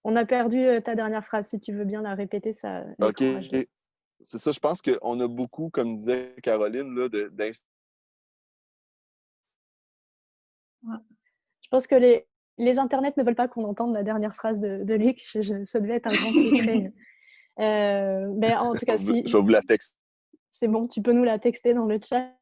On a perdu ta dernière phrase. Si tu veux bien la répéter, ça... OK. C'est ça, je pense qu'on a beaucoup, comme disait Caroline, là, Je pense que les internets ne veulent pas qu'on entende la dernière phrase de Luc. Ça devait être un grand secret. Mais en tout cas, si... Je vais vous la texter. C'est bon, tu peux nous la texter dans le chat.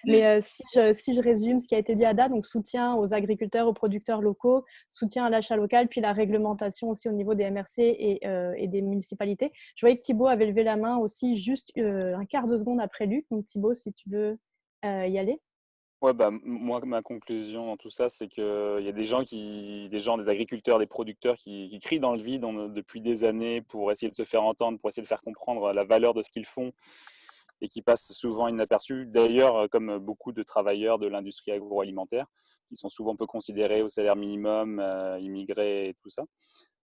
Mais si je résume ce qui a été dit à date, donc soutien aux agriculteurs, aux producteurs locaux, soutien à l'achat local, puis la réglementation aussi au niveau des MRC et des municipalités. Je voyais que Thibaut avait levé la main aussi juste un quart de seconde après Luc. Donc Thibaut, si tu veux y aller. Ouais, bah, moi, ma conclusion dans tout ça, c'est qu'il y a des agriculteurs, des producteurs qui crient dans le vide depuis des années pour essayer de se faire entendre, pour essayer de faire comprendre la valeur de ce qu'ils font et qui passent souvent inaperçus. D'ailleurs, comme beaucoup de travailleurs de l'industrie agroalimentaire, qui sont souvent peu considérés au salaire minimum, immigrés et tout ça.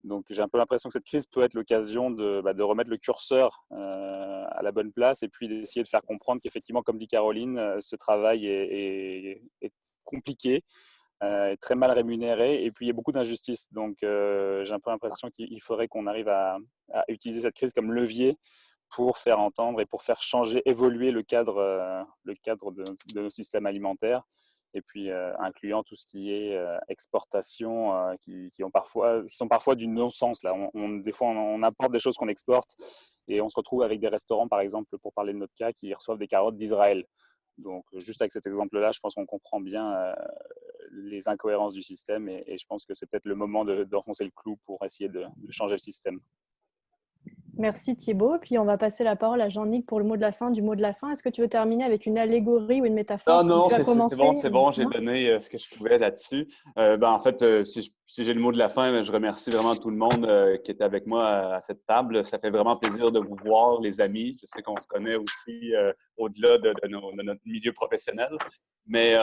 Donc, j'ai un peu l'impression que cette crise peut être l'occasion de remettre le curseur à la bonne place et puis d'essayer de faire comprendre qu'effectivement, comme dit Caroline, ce travail est compliqué, est très mal rémunéré et puis il y a beaucoup d'injustices. Donc, j'ai un peu l'impression qu'il faudrait qu'on arrive à utiliser cette crise comme levier pour faire entendre et pour faire changer, évoluer le cadre de nos systèmes alimentaires. Et puis incluant tout ce qui est exportation, qui sont parfois du non-sens. Là. Des fois, on importe des choses qu'on exporte et on se retrouve avec des restaurants, par exemple, pour parler de notre cas, qui reçoivent des carottes d'Israël. Donc, juste avec cet exemple-là, je pense qu'on comprend bien les incohérences du système et je pense que c'est peut-être le moment d'enfoncer le clou pour essayer de changer le système. Merci Thibaut. Puis on va passer la parole à Jean-Nic pour le mot de la fin du mot de la fin. Est-ce que tu veux terminer avec une allégorie ou une métaphore? Non, c'est bon, j'ai donné ce que je pouvais là-dessus. En fait, si j'ai le mot de la fin, je remercie vraiment tout le monde qui était avec moi à cette table. Ça fait vraiment plaisir de vous voir, les amis. Je sais qu'on se connaît aussi au-delà de notre milieu professionnel. Mais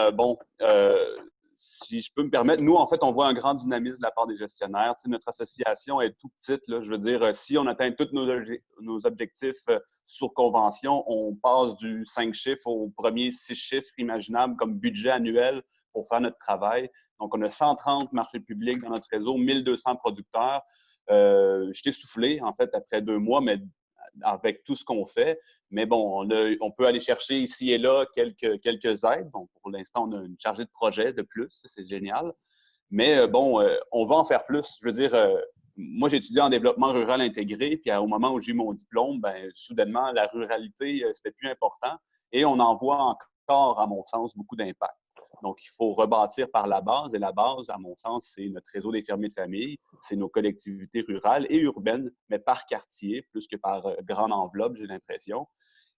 si je peux me permettre, nous, en fait, on voit un grand dynamisme de la part des gestionnaires. Tu sais, notre association est tout petite, là. Je veux dire, si on atteint tous nos objectifs sur convention, on passe du 5 chiffres au premier 6 chiffres imaginables comme budget annuel pour faire notre travail. Donc, on a 130 marchés publics dans notre réseau, 1200 producteurs. Je suis essoufflé, en fait, après 2 mois, mais avec tout ce qu'on fait. Mais bon, on peut aller chercher ici et là quelques aides. Donc, pour l'instant, on a une chargée de projet de plus. C'est génial. Mais bon, on va en faire plus. Je veux dire, moi, j'ai étudié en développement rural intégré. Puis au moment où j'ai eu mon diplôme, ben, soudainement, la ruralité, c'était plus important. Et on en voit encore, à mon sens, beaucoup d'impact. Donc, il faut rebâtir par la base. Et la base, à mon sens, c'est notre réseau des fermiers de famille, c'est nos collectivités rurales et urbaines, mais par quartier, plus que par grande enveloppe, j'ai l'impression.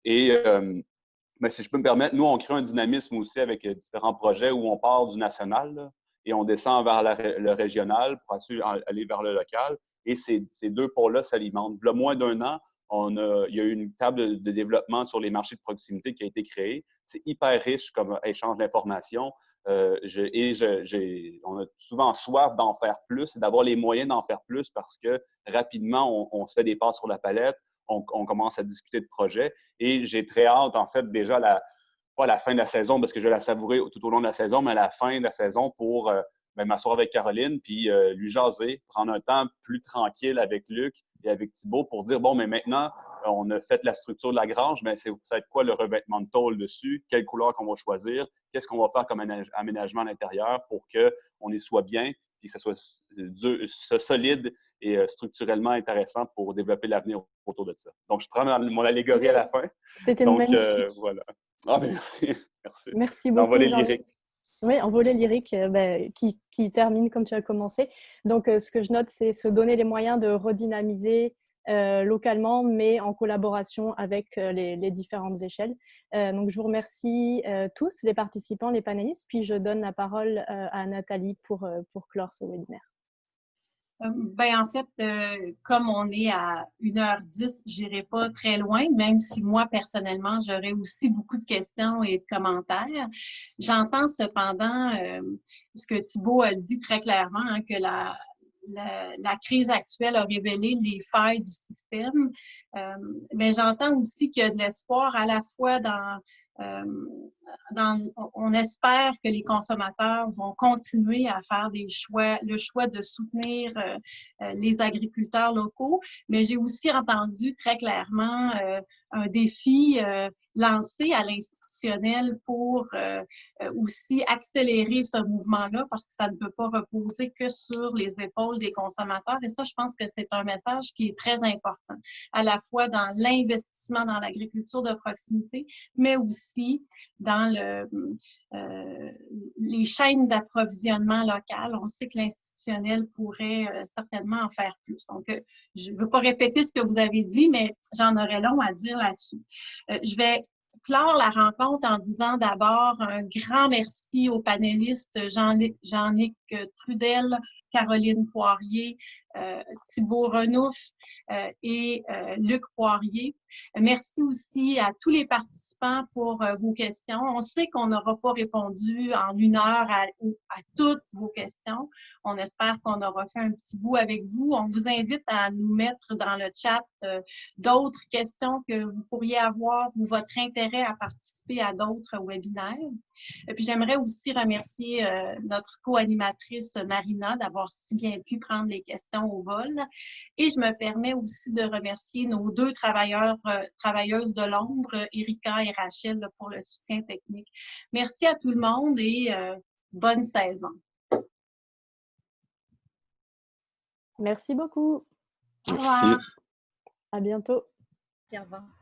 Et ben, si je peux me permettre, nous, on crée un dynamisme aussi avec différents projets où on part du national là, et on descend vers le régional pour aller vers le local. Et ces 2 pôles-là s'alimentent. Il y a moins d'1 an, il y a eu une table de développement sur les marchés de proximité qui a été créée. C'est hyper riche comme échange d'informations. On a souvent soif d'en faire plus et d'avoir les moyens d'en faire plus parce que rapidement, on se fait des pas sur la palette, on commence à discuter de projets. Et j'ai très hâte, en fait, déjà, pas la fin de la saison parce que je vais la savourer tout au long de la saison, mais à la fin de la saison pour m'asseoir avec Caroline puis lui jaser, prendre un temps plus tranquille avec Luc et avec Thibault pour dire, bon, mais maintenant, on a fait la structure de la grange, mais ça va être quoi le revêtement de tôle dessus? Quelle couleur qu'on va choisir? Qu'est-ce qu'on va faire comme aménagement à l'intérieur pour qu'on y soit bien et que ça soit solide et structurellement intéressant pour développer l'avenir autour de ça. Donc, je prends mon allégorie à la fin. C'était Donc, magnifique. voilà. Ah, ben, merci. Merci. Merci beaucoup. L'envolée lyrique. Oui, envolée lyrique qui termine comme tu as commencé. Donc, ce que je note, c'est se donner les moyens de redynamiser localement, mais en collaboration avec les différentes échelles. Donc, je vous remercie tous, les participants, les panélistes, puis je donne la parole à Nathalie pour clore ce webinaire. Ben, en fait, comme on est à 1h10, je n'irai pas très loin, même si moi, personnellement, j'aurais aussi beaucoup de questions et de commentaires. J'entends cependant ce que Thibault a dit très clairement, hein, que la crise actuelle a révélé les failles du système. Mais j'entends aussi qu'il y a de l'espoir à la fois on espère que les consommateurs vont continuer à faire le choix de soutenir les agriculteurs locaux, mais j'ai aussi entendu très clairement un défi lancé à l'institutionnel pour aussi accélérer ce mouvement-là parce que ça ne peut pas reposer que sur les épaules des consommateurs. Et ça, je pense que c'est un message qui est très important, à la fois dans l'investissement dans l'agriculture de proximité, mais aussi dans les chaînes d'approvisionnement locales. On sait que l'institutionnel pourrait certainement en faire plus. Donc, je ne veux pas répéter ce que vous avez dit, mais j'en aurais long à dire là-dessus. Je vais clore la rencontre en disant d'abord un grand merci aux panélistes Jean-Nic Trudel, Caroline Poirier, Thibault Renouf et Luc Poirier. Merci aussi à tous les participants pour vos questions. On sait qu'on n'aura pas répondu en 1 heure à toutes vos questions. On espère qu'on aura fait un petit bout avec vous. On vous invite à nous mettre dans le chat d'autres questions que vous pourriez avoir ou votre intérêt à participer à d'autres webinaires. Et puis, j'aimerais aussi remercier notre co-animatrice Marina d'avoir si bien pu prendre les questions au vol. Et je me permets aussi de remercier nos 2 travailleuses de l'ombre, Erika et Rachel, pour le soutien technique. Merci à tout le monde et bonne saison. Merci beaucoup. Merci. À bientôt. Au revoir.